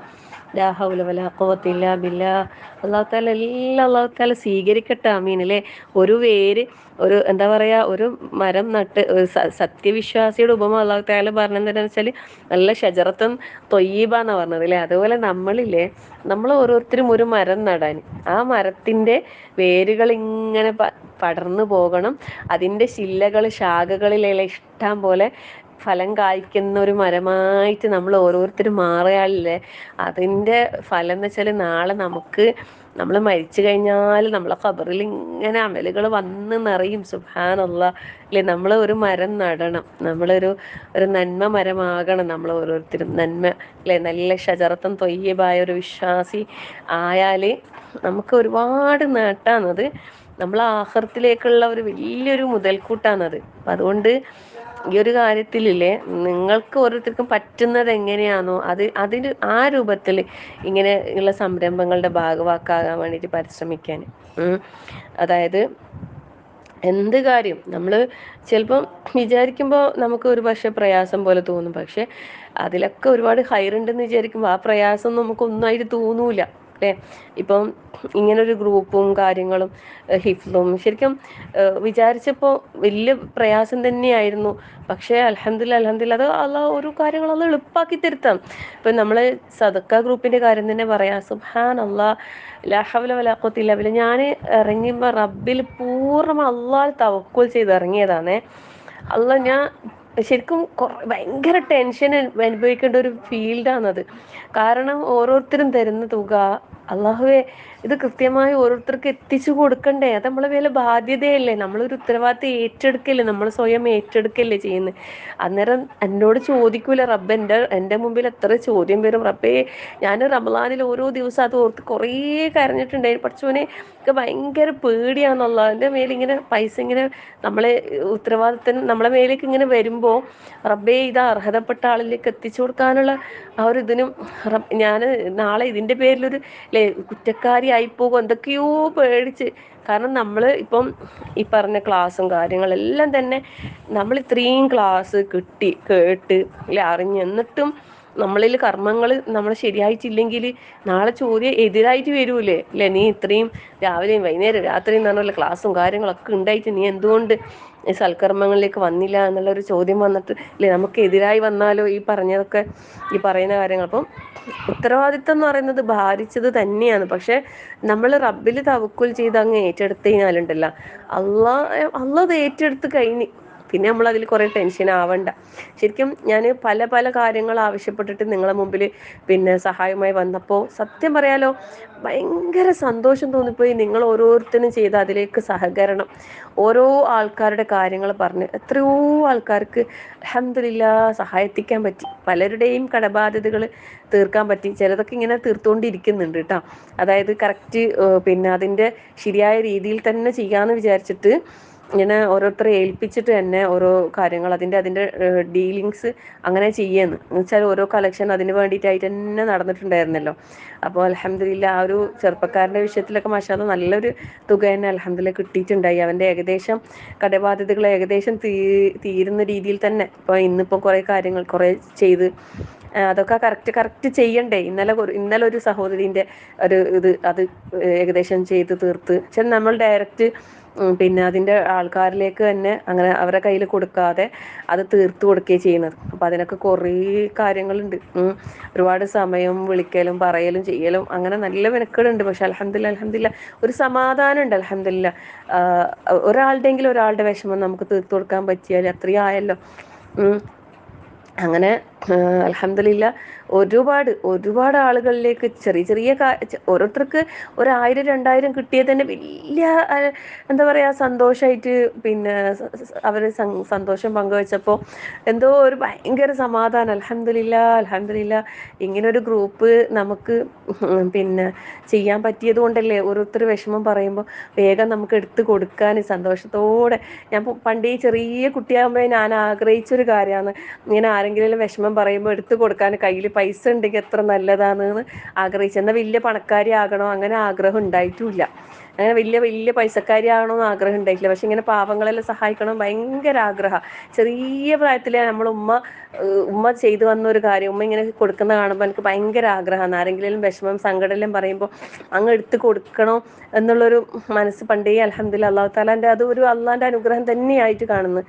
ലാ ഹൗല വലാ ഖുവത ഇല്ലാ ബില്ലാഹ്. അല്ലാഹു തആല എല്ലാം അല്ലാഹു തആല സ്വീകരിക്കട്ടെ. ആമീൻ അല്ലേ. ഒരു എന്താ പറയുക, ഒരു മരം നട്ട് സത്യവിശ്വാസിയുടെ ഉപമ അല്ലാഹു തആല പറഞ്ഞതെന്ന് വെച്ചാൽ നല്ല ഷജറത്തുൻ ത്വയ്യിബ എന്നാണ് പറഞ്ഞത് അല്ലേ. അതുപോലെ നമ്മൾ ഓരോരുത്തരും ഒരു മരം നടാൻ, ആ മരത്തിൻ്റെ വേരുകൾ ഇങ്ങനെ പടർന്നു പോകണം. അതിൻ്റെ ശാഖകളിലെല്ലാം ഇഷ്ടം പോലെ ഫലം കായ്ക്കുന്ന ഒരു മരമായിട്ട് നമ്മൾ ഓരോരുത്തരും മാറിയാലേ അതിൻ്റെ ഫലം എന്ന് വെച്ചാൽ നാളെ നമ്മൾ മരിച്ചു കഴിഞ്ഞാൽ നമ്മളെ ഖബറിൽ ഇങ്ങനെ അമലുകൾ വന്ന് നിറയും. സുബ്ഹാനല്ലാഹ് അല്ലേ. നമ്മൾ ഒരു മരം നടണം, ഒരു നന്മ മരമാകണം നമ്മൾ ഓരോരുത്തരും. നന്മ അല്ലേ, നല്ല ഷജറത്തുൻ ത്വയ്യിബായ ഒരു വിശ്വാസി ആയാൽ നമുക്ക് ഒരുപാട് നേട്ടാണത്. നമ്മൾ ആഖിറത്തിലേക്കുള്ള ഒരു വലിയൊരു മുതൽക്കൂട്ടാണത്. അപ്പം അതുകൊണ്ട് ഈ ഒരു കാര്യത്തിലില്ലേ, നിങ്ങൾക്ക് ഓരോരുത്തർക്കും പറ്റുന്നത് എങ്ങനെയാണോ അതിന് ആ രൂപത്തിൽ ഇങ്ങനെ ഉള്ള സംരംഭങ്ങളുടെ ഭാഗവാക്കാകാൻ വേണ്ടിയിട്ട് പരിശ്രമിക്കാൻ. അതായത് എന്ത് കാര്യം നമ്മൾ ചിലപ്പം വിചാരിക്കുമ്പോൾ നമുക്ക് ഒരു പക്ഷേ പ്രയാസം പോലെ തോന്നും. പക്ഷെ അതിലൊക്കെ ഒരുപാട് ഹൈറുണ്ടെന്ന് വിചാരിക്കുമ്പോൾ ആ പ്രയാസം നമുക്കൊന്നായിട്ട് തോന്നൂല അല്ലേ. ഇപ്പം ഇങ്ങനൊരു ഗ്രൂപ്പും കാര്യങ്ങളും ഹിഫ്ലും ശരിക്കും വിചാരിച്ചപ്പോൾ വലിയ പ്രയാസം തന്നെയായിരുന്നു. പക്ഷേ അൽഹംദുലില്ലാഹ് അത് അള്ളാഹ് ഓരോ കാര്യങ്ങൾ അത് എളുപ്പമാക്കി തരുത്താം. ഇപ്പം നമ്മൾ സദക്ക ഗ്രൂപ്പിൻ്റെ കാര്യം തന്നെ പറയാം. സുബ്ഹാനല്ലാഹ്, ലാ ഹൗല വലാ ഖുവത ഇല്ലാ ബില്ലാഹ്. ഞാൻ ഇറങ്ങിയപ്പോൾ റബ്ബിൽ പൂർണ്ണ അള്ളാഹ് തവക്കുൽ ചെയ്ത് ഇറങ്ങിയതാണേ. ഞാൻ ശരിക്കും ഭയങ്കര ടെൻഷൻ അനുഭവിക്കേണ്ട ഒരു ഫീൽഡാണത്. കാരണം ഓരോരുത്തരും തരുന്ന തുക, അള്ളാഹുവേ, ഇത് കൃത്യമായി ഓരോരുത്തർക്ക് എത്തിച്ചു കൊടുക്കണ്ടേ. അത് നമ്മളെ മേലെ ബാധ്യതയല്ലേ. നമ്മളൊരു ഉത്തരവാദിത്തം ഏറ്റെടുക്കല്ലേ, നമ്മൾ സ്വയം ഏറ്റെടുക്കല്ലേ ചെയ്യുന്നത്. അന്നേരം എന്നോട് ചോദിക്കൂല റബ്ബ്, എൻ്റെ മുമ്പിൽ എത്ര ചോദ്യം വരും റബ്ബേ. ഞാൻ റമളാനിൽ ഓരോ ദിവസം അത് ഓർത്ത് കുറേ കരഞ്ഞിട്ടുണ്ടായിരുന്നു. പഠിച്ചോനെ, എനിക്ക് ഭയങ്കര പേടിയാണെന്നുള്ള എൻ്റെ മേലിങ്ങനെ പൈസ ഇങ്ങനെ ഉത്തരവാദിത്തം നമ്മളെ മേലേക്ക് ഇങ്ങനെ വരുമ്പോൾ റബ്ബേ, ഇത് അർഹതപ്പെട്ട ആളിലേക്ക് എത്തിച്ചു കൊടുക്കാനുള്ള ആ ഒരു ഇതിനും ഞാൻ നാളെ ഇതിൻ്റെ പേരിലൊരു കുറ്റക്കാരി ആയിപ്പോകും എന്തൊക്കെയോ പേടിച്ച് കാരണം നമ്മൾ ഇപ്പം ഈ പറഞ്ഞ ക്ലാസ്സും കാര്യങ്ങളെല്ലാം തന്നെ നമ്മൾ ഇത്രയും ക്ലാസ് കിട്ടി കേട്ട് അല്ലെ അറിഞ്ഞ്, എന്നിട്ടും നമ്മളിൽ കർമ്മങ്ങൾ നമ്മൾ ശരിയായിട്ടില്ലെങ്കിൽ നാളെ ചോദ്യം എതിരായിട്ട് വരൂലേ അല്ലേ? നീ ഇത്രയും രാവിലെയും വൈകുന്നേരം രാത്രിയും എന്ന് പറഞ്ഞുള്ള ക്ലാസ്സും കാര്യങ്ങളൊക്കെ ഉണ്ടായിട്ട് നീ എന്തുകൊണ്ട് ഈ സൽക്കർമ്മങ്ങളിലേക്ക് വന്നില്ല എന്നുള്ളൊരു ചോദ്യം വന്നിട്ട് അല്ലേ നമുക്ക് എതിരായി വന്നാലോ ഈ പറഞ്ഞതൊക്കെ, ഈ പറയുന്ന കാര്യങ്ങൾ. അപ്പം ഉത്തരവാദിത്തം എന്ന് പറയുന്നത് ഭാരിച്ചത് തന്നെയാണ്. പക്ഷെ നമ്മൾ റബ്ബിൽ തവക്കുൽ ചെയ്ത് അങ്ങ് ഏറ്റെടുത്ത് കഴിഞ്ഞാലുണ്ടല്ലോ, അള്ളാഹ് അത് ഏറ്റെടുത്ത് കഴിഞ്ഞ് പിന്നെ നമ്മൾ അതിൽ കുറേ ടെൻഷൻ ആവണ്ട. ശരിക്കും ഞാൻ പല പല കാര്യങ്ങൾ ആവശ്യപ്പെട്ടിട്ട് നിങ്ങളെ മുമ്പിൽ പിന്നെ സഹായമായി വന്നപ്പോൾ സത്യം പറയാലോ ഭയങ്കര സന്തോഷം തോന്നിപ്പോയി. നിങ്ങൾ ഓരോരുത്തരും ചെയ്ത അതിലേക്ക് സഹകരണം, ഓരോ ആൾക്കാരുടെ കാര്യങ്ങൾ പറഞ്ഞ് എത്രയോ ആൾക്കാർക്ക് അൽഹംദുലില്ലാഹ് സഹായിക്കാൻ പറ്റി. പലരുടെയും കടബാധ്യതകൾ തീർക്കാൻ പറ്റി. ചിലതൊക്കെ ഇങ്ങനെ തീർത്തുകൊണ്ടിരിക്കുന്നുണ്ട് കേട്ടോ. അതായത് കറക്റ്റ് പിന്നെ അതിൻ്റെ ശരിയായ രീതിയിൽ തന്നെ ചെയ്യാമെന്ന് വിചാരിച്ചിട്ട് ഇങ്ങനെ ഓരോരുത്തരെ ഏൽപ്പിച്ചിട്ട് തന്നെ ഓരോ കാര്യങ്ങൾ അതിൻ്റെ ഡീലിങ്സ് അങ്ങനെ ചെയ്യുന്നു. എന്ന് വെച്ചാൽ ഓരോ കളക്ഷൻ അതിന് വേണ്ടിയിട്ടായിട്ട് തന്നെ നടന്നിട്ടുണ്ടായിരുന്നല്ലോ. അപ്പോൾ അൽഹംദുലില്ലാഹ് ആ ഒരു ചെറുപ്പക്കാരൻ്റെ വിഷയത്തിലൊക്കെ മാഷാഅല്ലാഹ് നല്ലൊരു തുക തന്നെ അൽഹംദുലില്ലാഹ് കിട്ടിയിട്ടുണ്ടായി. അവൻ്റെ ഏകദേശം കടബാധ്യതകൾ ഏകദേശം തീരുന്ന രീതിയിൽ തന്നെ ഇപ്പോൾ ഇന്നിപ്പോൾ കുറേ കാര്യങ്ങൾ കുറേ ചെയ്ത് അതൊക്കെ കറക്റ്റ് ചെയ്യണ്ടേ. ഇന്നലെ ഒരു സഹോദരീൻ്റെ അത് ഏകദേശം ചെയ്ത് തീർത്ത്. പക്ഷെ നമ്മൾ ഡയറക്റ്റ് പിന്നെ അതിൻ്റെ ആൾക്കാരിലേക്ക് തന്നെ അങ്ങനെ അവരെ കയ്യിൽ കൊടുക്കാതെ അത് തീർത്ത് കൊടുക്കുകയും ചെയ്യുന്നത്. അപ്പോൾ അതിനൊക്കെ കുറേ കാര്യങ്ങളുണ്ട്. ഒരുപാട് സമയം വിളിക്കലും പറയലും ചെയ്യലും അങ്ങനെ നല്ല മെനക്കേടുണ്ട്. പക്ഷെ അൽഹംദുലില്ലാഹ് ഒരു സമാധാനം ഉണ്ട്. അൽഹംദുലില്ലാഹ് ഒരാളുടെയെങ്കിലും ഒരാളുടെ വിഷമം നമുക്ക് തീർത്തു കൊടുക്കാൻ പറ്റിയാൽ അത്രയും ആയല്ലോ. അങ്ങനെ അൽഹംദുലില്ലാഹ് ഒരുപാട് ആളുകളിലേക്ക് ചെറിയ ഓരോരുത്തർക്ക് 1000 2000 കിട്ടിയത് തന്നെ വലിയ എന്താ പറയുക സന്തോഷമായിട്ട് പിന്നെ അവർ സന്തോഷം പങ്കുവെച്ചപ്പോൾ എന്തോ ഒരു ഭയങ്കര സമാധാനം. അൽഹംദുലില്ലാഹ് ഇങ്ങനൊരു ഗ്രൂപ്പ് നമുക്ക് പിന്നെ ചെയ്യാൻ പറ്റിയത് കൊണ്ടല്ലേ ഓരോരുത്തർ വിഷമം പറയുമ്പോൾ വേഗം നമുക്ക് എടുത്ത് കൊടുക്കാൻ സന്തോഷത്തോടെ. ഞാൻ പണ്ടേ ചെറിയ കുട്ടിയാകുമ്പോൾ ഞാൻ ആഗ്രഹിച്ചൊരു കാര്യമാണ് ഇങ്ങനെ ആരെങ്കിലും വിഷമം പറയുമ്പോൾ എടുത്തു കൊടുക്കാൻ കയ്യിൽ പൈസ ഉണ്ടെങ്കിൽ എത്ര നല്ലതാണെന്ന് ആഗ്രഹിച്ചു. എന്നാൽ വലിയ പണക്കാരി ആകണോ അങ്ങനെ ആഗ്രഹം ഉണ്ടായിട്ടുമില്ല. അങ്ങനെ വലിയ പൈസക്കാരി ആകണമെന്ന് ആഗ്രഹം ഉണ്ടായിട്ടില്ല. പക്ഷെ ഇങ്ങനെ പാവങ്ങളെല്ലാം സഹായിക്കണം ഭയങ്കര ആഗ്രഹമാണ്. ചെറിയ പ്രായത്തിലെ ഉമ്മ ചെയ്തു വന്ന ഒരു കാര്യം ഉമ്മ ഇങ്ങനെ കൊടുക്കുന്ന കാണുമ്പോൾ എനിക്ക് ഭയങ്കര ആഗ്രഹമാണ്. ആരെങ്കിലും വിഷമം സങ്കടമെല്ലാം പറയുമ്പോൾ അങ്ങ് എടുത്ത് കൊടുക്കണം എന്നുള്ളൊരു മനസ്സ് പണ്ടേ അൽഹംദുലില്ലാഹ് അല്ലാഹു തആലാൻ്റെ അത് ഒരു അള്ളാൻ്റെ അനുഗ്രഹം തന്നെയായിട്ട് കാണുന്നു.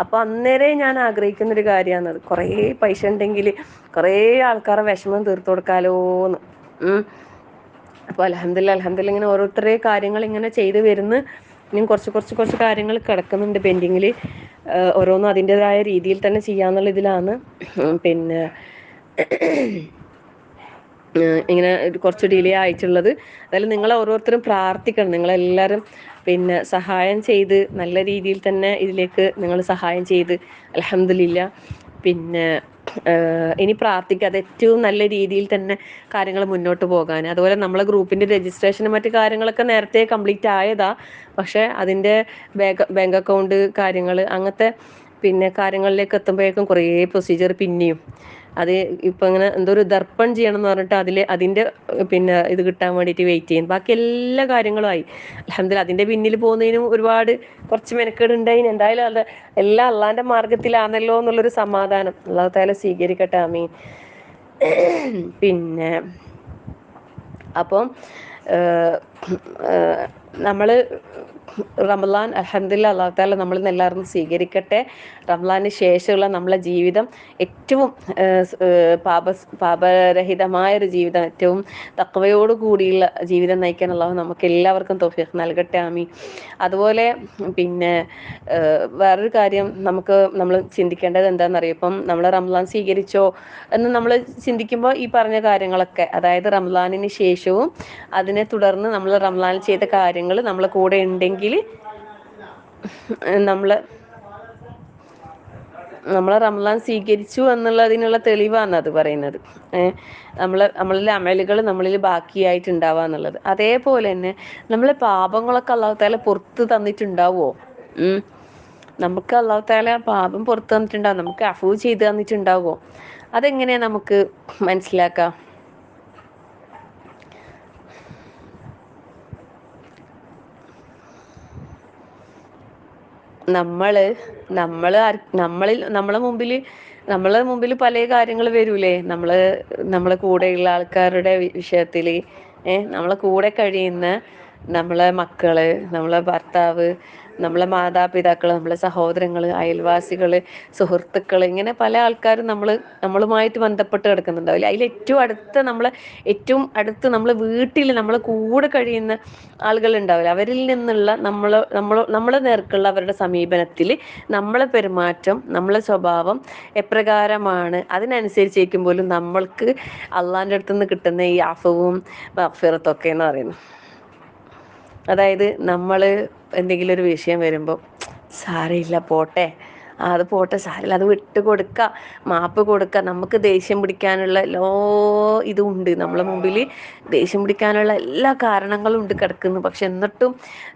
അപ്പോൾ അന്നേരേ ഞാൻ ആഗ്രഹിക്കുന്നൊരു കാര്യമാണത്. കുറേ പൈസ ഉണ്ടെങ്കിൽ കുറേ ആൾക്കാരുടെ വിഷമം തീർത്തു കൊടുക്കാലോന്ന്. അപ്പോൾ അൽഹംദുലില്ലാഹ് ഇങ്ങനെ ഓരോരുത്തരുടെ കാര്യങ്ങൾ ഇങ്ങനെ ചെയ്ത് വരുന്നു. ഇനിയും കുറച്ച് കാര്യങ്ങൾ കിടക്കുന്നുണ്ട് പെൻഡിങ്ങിൽ. ഓരോന്നും അതിൻ്റെതായ രീതിയിൽ തന്നെ ചെയ്യാന്നുള്ള ഇതിലാണ്. പിന്നെ ഇങ്ങനെ കുറച്ച് ഡിലേ ആയിട്ടുള്ളത്. അതായത് നിങ്ങൾ ഓരോരുത്തരും പ്രാർത്ഥിക്കണം. നിങ്ങളെല്ലാവരും പിന്നെ സഹായം ചെയ്ത് നല്ല രീതിയിൽ തന്നെ ഇതിലേക്ക് നിങ്ങൾ സഹായം ചെയ്ത് അൽഹംദുലില്ലാഹ് പിന്നെ ഇനി പ്രാർത്ഥിക്കുക അത് ഏറ്റവും നല്ല രീതിയിൽ തന്നെ കാര്യങ്ങൾ മുന്നോട്ട് പോകാൻ. അതുപോലെ നമ്മളെ ഗ്രൂപ്പിൻ്റെ രജിസ്ട്രേഷനും മറ്റു കാര്യങ്ങളൊക്കെ നേരത്തെ കംപ്ലീറ്റ് ആയതാ. പക്ഷേ അതിൻ്റെ ബാങ്ക് അക്കൗണ്ട് കാര്യങ്ങൾ അങ്ങനത്തെ പിന്നെ കാര്യങ്ങളിലേക്ക് എത്തുമ്പോഴേക്കും കുറേ പ്രൊസീജിയർ പിന്നെയും അത് ഇപ്പം ഇങ്ങനെ എന്തോ ഒരു ദർപ്പൺ ചെയ്യണം എന്ന് പറഞ്ഞിട്ട് അതിൻ്റെ പിന്നെ ഇത് കിട്ടാൻ വേണ്ടിയിട്ട് വെയിറ്റ് ചെയ്യും. ബാക്കി എല്ലാ കാര്യങ്ങളും ആയി അൽഹംദുലില്ലാഹ്. അതിൻ്റെ പിന്നിൽ പോകുന്നതിനും ഒരുപാട് കുറച്ച് മെനക്കേട് ഉണ്ടായിന്. എന്തായാലും അത് എല്ലാം അള്ളാൻ്റെ മാർഗത്തിലാണല്ലോ എന്നുള്ളൊരു സമാധാനം. അല്ലാഹു തആല സ്വീകരിക്കട്ടെ. ആമീൻ. പിന്നെ അപ്പം നമ്മൾ റമളാൻ അൽഹംദുലില്ലാഹ് അല്ലാഹു തആല നമ്മളിൽ നിന്ന് എല്ലാവരും സ്വീകരിക്കട്ടെ. റമളാന് ശേഷമുള്ള നമ്മളെ ജീവിതം ഏറ്റവും പാപരഹിതമായൊരു ജീവിതം, ഏറ്റവും തഖ്വയോട് കൂടിയുള്ള ജീവിതം നയിക്കാൻ അല്ലാഹു നമുക്ക് എല്ലാവർക്കും തൗഫീഖ് നൽകട്ടെ. ആമീൻ. അതുപോലെ പിന്നെ വേറൊരു കാര്യം നമ്മൾ ചിന്തിക്കേണ്ടത് എന്താണെന്നറിയോ? ഇപ്പം നമ്മൾ റമളാൻ സ്വീകരിച്ചോ എന്ന് നമ്മൾ ചിന്തിക്കുമ്പോൾ ഈ പറഞ്ഞ കാര്യങ്ങളൊക്കെ, അതായത് റമളാനിന് ശേഷവും അതിനെ തുടർന്ന് നമ്മൾ റമളാനിൽ ചെയ്ത കാര്യങ്ങൾ നമ്മളെ കൂടെ ഉണ്ടെങ്കിൽ നമ്മളെ റമളാൻ സ്വീകരിച്ചു എന്നുള്ളതിനുള്ള തെളിവാണ് അത് പറയുന്നത്. നമ്മളിലെ അമലുകൾ നമ്മളിൽ ബാക്കിയായിട്ടുണ്ടാവുക എന്നുള്ളത്. അതേപോലെ തന്നെ നമ്മളെ പാപങ്ങളൊക്കെ അല്ലാഹു തആല പുറത്ത് തന്നിട്ടുണ്ടാവുമോ? നമുക്ക് അല്ലാഹു തആല പാപം പുറത്ത് തന്നിട്ടുണ്ടാവും, നമുക്ക് അഫൂ ചെയ്ത് തന്നിട്ടുണ്ടാവുമോ? അതെങ്ങനെയാണ് നമുക്ക് മനസ്സിലാക്കാം? നമ്മള് നമ്മള് നമ്മളെ മുമ്പിൽ പല കാര്യങ്ങൾ വരൂലേ, നമ്മളെ കൂടെയുള്ള ആൾക്കാരുടെ വിഷയത്തില്, നമ്മളെ കൂടെ കഴിയുന്ന നമ്മളെ മക്കള്, നമ്മളെ ഭർത്താവ്, നമ്മളെ മാതാപിതാക്കള്, നമ്മളെ സഹോദരങ്ങള്, അയൽവാസികള്, സുഹൃത്തുക്കള്, ഇങ്ങനെ പല ആൾക്കാരും നമ്മളുമായിട്ട് ബന്ധപ്പെട്ട് കിടക്കുന്നുണ്ടാവില്ലേ. അതിൽ ഏറ്റവും അടുത്ത് നമ്മളെ വീട്ടിൽ നമ്മളെ കൂടെ കഴിയുന്ന ആളുകൾ ഉണ്ടാവില്ല. അവരിൽ നിന്നുള്ള നമ്മളെ നേർക്കുള്ള അവരുടെ സമീപനത്തിൽ നമ്മളെ പെരുമാറ്റം, നമ്മളെ സ്വഭാവം എപ്രകാരമാണ്, അതിനനുസരിച്ചേക്കും പോലും നമ്മൾക്ക് അള്ളാന്റെ അടുത്ത് നിന്ന് കിട്ടുന്ന ഈ അഫവും മഗ്ഫിറത്തൊക്കെ എന്ന് പറയുന്നു. അതായത് എന്തെങ്കിലും ഒരു വിഷയം വരുമ്പോൾ സാരമില്ല പോട്ടെ, അത് പോട്ടെ, സാരമില്ല, അത് വിട്ട് കൊടുക്കുക, മാപ്പ് കൊടുക്കുക. നമുക്ക് ദേഷ്യം പിടിക്കാനുള്ള ഇതും ഉണ്ട് നമ്മളെ മുമ്പിൽ, ദേഷ്യം പിടിക്കാനുള്ള എല്ലാ കാരണങ്ങളും ഉണ്ട് കിടക്കുന്നു. പക്ഷെ എന്നിട്ടും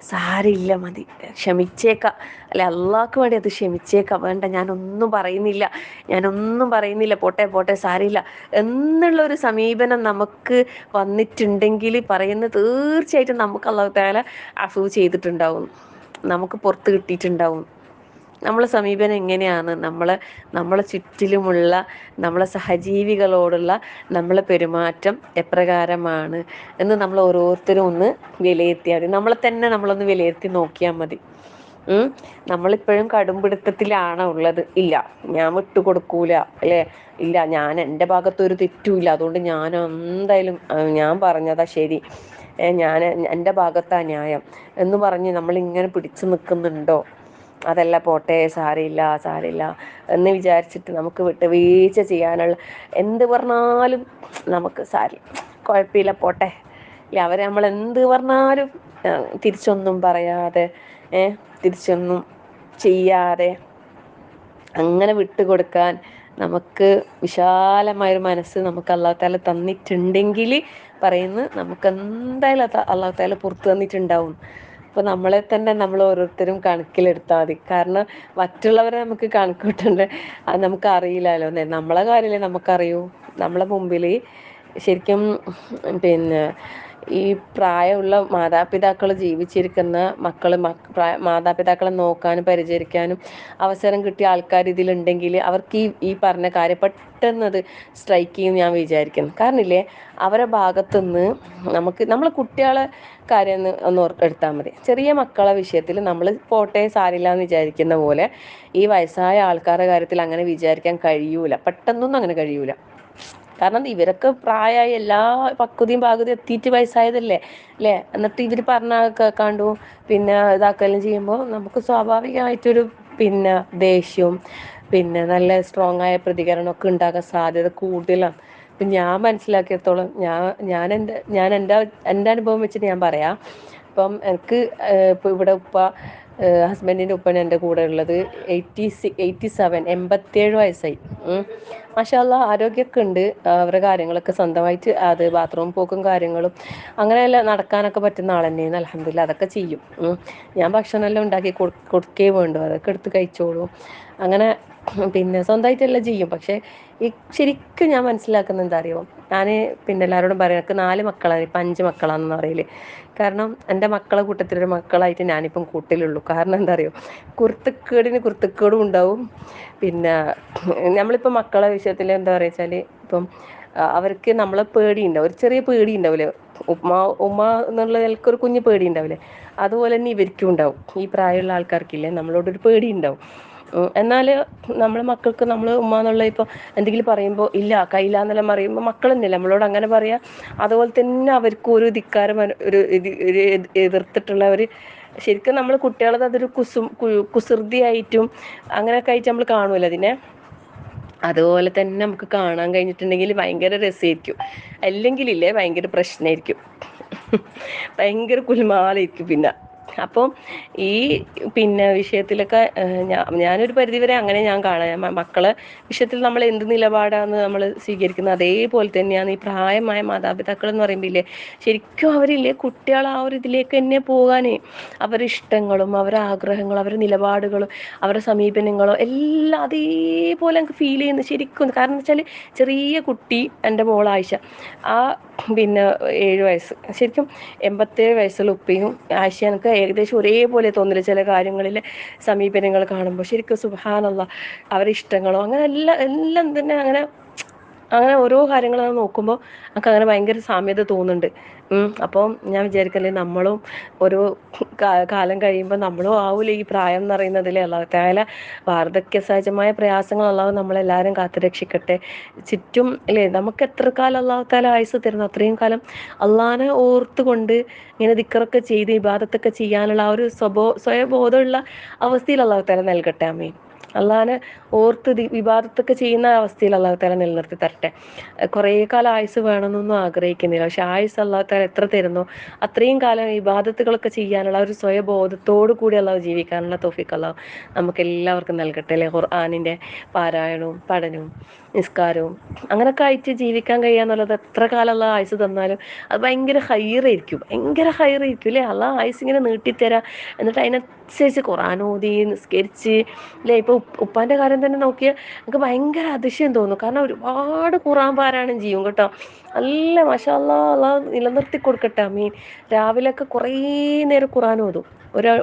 സാരമില്ല, മതി, ക്ഷമിച്ചേക്കാം, അല്ലെ, അള്ളാഹ്ക്ക് വേണ്ടി അത് ക്ഷമിച്ചേക്കാം, വേണ്ട, ഞാനൊന്നും പറയുന്നില്ല, പോട്ടെ പോട്ടെ, സാരമില്ല എന്നുള്ളൊരു സമീപനം നമുക്ക് വന്നിട്ടുണ്ടെങ്കിൽ പറയുന്നത് തീർച്ചയായിട്ടും നമുക്ക് അല്ലാഹു തആല അഫു ചെയ്തിട്ടുണ്ടാവും, നമുക്ക് പുറത്ത് കിട്ടിയിട്ടുണ്ടാവും. നമ്മളെ സമീപനം എങ്ങനെയാണ്, നമ്മളെ ചുറ്റിലുമുള്ള നമ്മളെ സഹജീവികളോടുള്ള നമ്മളെ പെരുമാറ്റം എപ്രകാരമാണ് എന്ന് നമ്മൾ ഓരോരുത്തരും ഒന്ന് വിലയിരുത്തിയാൽ മതി. നമ്മളെ തന്നെ നമ്മളൊന്ന് വിലയിരുത്തി നോക്കിയാൽ മതി. നമ്മളിപ്പോഴും കടുംപിടുത്തത്തിലാണോ ഉള്ളത്? ഇല്ല, ഞാൻ വിട്ടുകൊടുക്കൂല, അല്ലെ, ഇല്ല, ഞാൻ എൻ്റെ ഭാഗത്തൊരു തെറ്റുമില്ല, അതുകൊണ്ട് ഞാൻ എന്തായാലും ഞാൻ പറഞ്ഞതാ ശരി, ഞാൻ എൻ്റെ ഭാഗത്താ ന്യായം എന്ന് പറഞ്ഞ് നമ്മളിങ്ങനെ പിടിച്ചു നിൽക്കുന്നുണ്ടോ? അതല്ല, പോട്ടെ, സാരമില്ല എന്ന് വിചാരിച്ചിട്ട് നമുക്ക് വിട്ടുവീഴ്ച ചെയ്യാനുള്ള, എന്ത് പറഞ്ഞാലും നമുക്ക് കുഴപ്പമില്ല, പോട്ടെ, ഇല്ല, അവരെ നമ്മൾ എന്ത് പറഞ്ഞാലും തിരിച്ചൊന്നും പറയാതെ, തിരിച്ചൊന്നും ചെയ്യാതെ അങ്ങനെ വിട്ടുകൊടുക്കാൻ നമുക്ക് വിശാലമായൊരു മനസ്സ് നമുക്ക് അല്ലാഹു തആല തന്നിട്ടുണ്ടെങ്കിൽ പറയുന്നു, നമുക്ക് എന്തായാലും അല്ലാഹു തആല പുറത്തു തന്നിട്ടുണ്ടാവും. അപ്പൊ നമ്മളെ തന്നെ നമ്മൾ ഓരോരുത്തരും കണക്കിലെടുത്താൽ മതി. കാരണം മറ്റുള്ളവരെ നമുക്ക് കണക്ക് കൂട്ടണ്ട, അത് നമുക്ക് അറിയില്ലല്ലോ. നമ്മളെ കാര്യമല്ലേ നമുക്കറിയൂ. നമ്മളെ മുമ്പിൽ ശരിക്കും ഈ പ്രായമുള്ള മാതാപിതാക്കൾ ജീവിച്ചിരിക്കുന്ന മാതാപിതാക്കളെ നോക്കാനും പരിചരിക്കാനും അവസരം കിട്ടിയ ആൾക്കാർ ഇതിലുണ്ടെങ്കിൽ അവർക്ക് ഈ പറഞ്ഞ കാര്യം പെട്ടെന്ന് അത് സ്ട്രൈക്ക് ചെയ്യും ഞാൻ വിചാരിക്കുന്നു. കാരണം ഇല്ലേ, അവരെ ഭാഗത്തുനിന്ന് നമ്മളെ കുട്ടികളെ കാര്യം ഒന്ന് എടുത്താൽ മതി. ചെറിയ മക്കളെ വിഷയത്തിൽ നമ്മൾ പോട്ടെ, സാരില്ല എന്ന് വിചാരിക്കുന്ന പോലെ ഈ വയസ്സായ ആൾക്കാരുടെ കാര്യത്തിൽ അങ്ങനെ വിചാരിക്കാൻ കഴിയൂല, പെട്ടെന്നൊന്നും അങ്ങനെ കഴിയൂല. കാരണം ഇവരൊക്കെ പ്രായമായി എല്ലാ പക്വതയും എത്തിയിട്ട് വയസ്സായതല്ലേ, അല്ലേ, എന്നിട്ട് ഇവർ പറഞ്ഞ കേൾക്കാണ്ടു ഇതാക്കെല്ലാം ചെയ്യുമ്പോൾ നമുക്ക് സ്വാഭാവികമായിട്ടൊരു ദേഷ്യവും നല്ല സ്ട്രോങ് ആയ പ്രതികരണമൊക്കെ ഉണ്ടാകാൻ സാധ്യത കൂടുതലാണ്. ഇപ്പം ഞാൻ മനസ്സിലാക്കിയത്തോളം ഞാൻ എൻ്റെ അനുഭവം വെച്ചിട്ട് ഞാൻ പറയാം. ഇപ്പം എനിക്ക് ഇപ്പോൾ ഇവിടെ ഹസ്ബൻഡിൻ്റെ ഉപ്പയാണ് എൻ്റെ കൂടെ ഉള്ളത്. 87 വയസ്സായി. മാഷാ അല്ലാഹ്, ആരോഗ്യമൊക്കെ ഉണ്ട്. അവരുടെ കാര്യങ്ങളൊക്കെ സ്വന്തമായിട്ട് അത് ബാത്റൂം പോക്കും കാര്യങ്ങളും അങ്ങനെയല്ല നടക്കാനൊക്കെ പറ്റുന്ന ആൾ തന്നെയാണ്. അൽഹംദുലില്ലാഹ്, അതൊക്കെ ചെയ്യും. ഞാൻ ഭക്ഷണമെല്ലാം ഉണ്ടാക്കി കൊടുക്കേ വേണ്ടു, അതൊക്കെ എടുത്ത് കഴിച്ചോളും. അങ്ങനെ സ്വന്തമായിട്ടെല്ലാം ചെയ്യും. പക്ഷേ ശരിക്കും ഞാൻ മനസ്സിലാക്കുന്നത് എന്താ അറിയോ, ഞാൻ എല്ലാവരോടും പറയാം, എനിക്ക് 4 മക്കളാണ്, ഇപ്പം 5 മക്കളാണെന്ന് പറയല്. കാരണം എൻ്റെ മക്കളെ കൂട്ടത്തിലൊരു മക്കളായിട്ട് ഞാനിപ്പം കൂട്ടിലുള്ളൂ. കാരണം എന്താ അറിയോ, കുരുത്തക്കേടും ഉണ്ടാവും. നമ്മളിപ്പോൾ മക്കളെ വിഷയത്തിൽ എന്താ പറയുക വെച്ചാൽ, ഇപ്പം അവർക്ക് നമ്മളെ പേടിയുണ്ടാവും, ഒരു ചെറിയ പേടി ഉണ്ടാവില്ലേ, ഉമ്മ എന്നുള്ള നിലക്കൊരു കുഞ്ഞു പേടി ഉണ്ടാവില്ലേ, അതുപോലെ തന്നെ ഇവർക്കും ഉണ്ടാവും. ഈ പ്രായമുള്ള ആൾക്കാർക്കില്ലേ നമ്മളോടൊരു പേടി ഉണ്ടാവും. എന്നാൽ നമ്മളെ മക്കൾക്ക് നമ്മൾ ഉമ്മ എന്നുള്ള ഇപ്പോൾ എന്തെങ്കിലും പറയുമ്പോൾ ഇല്ല, കയ്യില്ല എന്നെല്ലാം പറയുമ്പോൾ മക്കൾ തന്നെയല്ലേ നമ്മളോട് അങ്ങനെ പറയാം. അതുപോലെ തന്നെ അവർക്കും ഒരു ധിക്കാരം, ഒരു എതിർത്തിട്ടുള്ള ശരിക്കും നമ്മൾ കുട്ടികളത് അതൊരു കുസൃതിയായിട്ടും അങ്ങനെയൊക്കെ ആയിട്ട് നമ്മൾ കാണുമല്ലോ അതിനെ. അതുപോലെ തന്നെ നമുക്ക് കാണാൻ കഴിഞ്ഞിട്ടുണ്ടെങ്കിൽ ഭയങ്കര രസമായിരിക്കും. അല്ലെങ്കിലില്ലേ ഭയങ്കര പ്രശ്നമായിരിക്കും, ഭയങ്കര കുലുമാലായിരിക്കും. അപ്പം ഈ വിഷയത്തിലൊക്കെ ഞാനൊരു പരിധിവരെ അങ്ങനെ ഞാൻ കാണാം. മക്കളെ വിഷയത്തിൽ നമ്മൾ എന്ത് നിലപാടാണ് നമ്മൾ സ്വീകരിക്കുന്നത്, അതേപോലെ തന്നെയാണ് ഈ പ്രായമായ മാതാപിതാക്കൾ എന്ന് പറയുമ്പോൾ ഇല്ലേ, ശരിക്കും അവരില്ലേ കുട്ടികൾ ആ ഒരു ഇതിലേക്ക് തന്നെ പോകാനേ, അവരുടെ ഇഷ്ടങ്ങളും അവരുടെ ആഗ്രഹങ്ങളും അവരുടെ നിലപാടുകളും അവരുടെ സമീപനങ്ങളും എല്ലാം അതേപോലെ എനിക്ക് ഫീൽ ചെയ്യുന്നു ശരിക്കും. കാരണം എന്ന് വെച്ചാൽ ചെറിയ കുട്ടി, എൻ്റെ മോൾ ആയിഷ, ആ പിന്നെ 7 വയസ്സ്. ശരിക്കും 87 വയസ്സുള്ള ഉപ്പയും ആയിഷ എനിക്ക് ഏകദേശം ഒരേപോലെ തോന്നില്ല ചില കാര്യങ്ങളിൽ സമീപനങ്ങൾ കാണുമ്പോൾ. ശരിക്കും സുബ്ഹാനല്ലാഹ് അവരുടെ ഇഷ്ടങ്ങളോ അങ്ങനെ എല്ലാം എല്ലാം തന്നെ അങ്ങനെ അങ്ങനെ ഓരോ കാര്യങ്ങൾ നോക്കുമ്പോൾ നമുക്ക് അങ്ങനെ ഭയങ്കര സാമ്യത തോന്നുന്നുണ്ട്. അപ്പം ഞാൻ വിചാരിക്കല്ലേ നമ്മളും ഒരു കാലം കഴിയുമ്പോൾ നമ്മളും ആവൂലേ ഈ പ്രായം എന്ന് പറയുന്നതിൽ. അല്ലാഹു തആല വാർദ്ധക്യ സഹജമായ പ്രയാസങ്ങൾ അല്ലാഹു നമ്മളെല്ലാവരും കാത്തുരക്ഷിക്കട്ടെ. ചുറ്റും അല്ലേ നമുക്ക് എത്ര കാലം അല്ലാഹു തആല ആയുസ് തരുന്നു അത്രയും കാലം അള്ളാഹിനെ ഓർത്തുകൊണ്ട് ഇങ്ങനെ ദിക്റൊക്കെ ചെയ്ത് ഇബാദത്തൊക്കെ ചെയ്യാനുള്ള ആ ഒരു സ്വയബോധമുള്ള അവസ്ഥയിൽ അല്ലാഹു തആല നൽകട്ടെ. ആമീൻ. അള്ളാഹിനെ ഓർത്ത് ഇബാദത്തൊക്കെ ചെയ്യുന്ന അവസ്ഥയിൽ അല്ലാഹു തആല നിലനിർത്തി തരട്ടെ. കുറേ കാലം ആയുസ് വേണമെന്നൊന്നും ആഗ്രഹിക്കുന്നില്ല. പക്ഷെ ആയുസ് അല്ലാഹു തആല എത്ര തരുന്നു അത്രയും കാലം ഇബാദത്തുകളൊക്കെ ചെയ്യാനുള്ള ഒരു സ്വയബോധത്തോടു കൂടി അല്ലാഹു ജീവിക്കാനുള്ള തൗഫീഖ് അല്ലാഹു നമുക്ക് എല്ലാവർക്കും നൽകട്ടെ അല്ലേ. ഖുർആനിൻ്റെ പാരായണവും പഠനവും നിസ്കാരവും അങ്ങനെയൊക്കെ ആയിട്ട് ജീവിക്കാൻ കഴിയാന്നുള്ളത് എത്ര കാലം അല്ലാഹു ആയുസ് തന്നാലും അത് ഭയങ്കര ഹൈറായിരിക്കും. ഭയങ്കര ഹൈറായിരിക്കും അല്ലേ. അല്ലാഹു ആയുസ് ഇങ്ങനെ നീട്ടിത്തരാം. എന്നിട്ട് അതിനനുസരിച്ച് ഖുർആൻ ഓതി നിസ്കരിച്ച് അല്ലേ. ഇപ്പോൾ ഉപ്പാൻ്റെ കാര്യം തന്നെ നോക്കിയാൽ എനിക്ക് ഭയങ്കര അതിശയം തോന്നും. കാരണം ഒരുപാട് ഖുർആൻ പാരായണം ചെയ്യും കേട്ടോ. നല്ല മാഷാ അല്ലാഹ് അല്ലാഹു നിലനിർത്തി കൊടുക്കട്ടെ. ആമീൻ. രാവിലെയൊക്കെ കുറേ നേരം ഖുർആൻ ഓതും.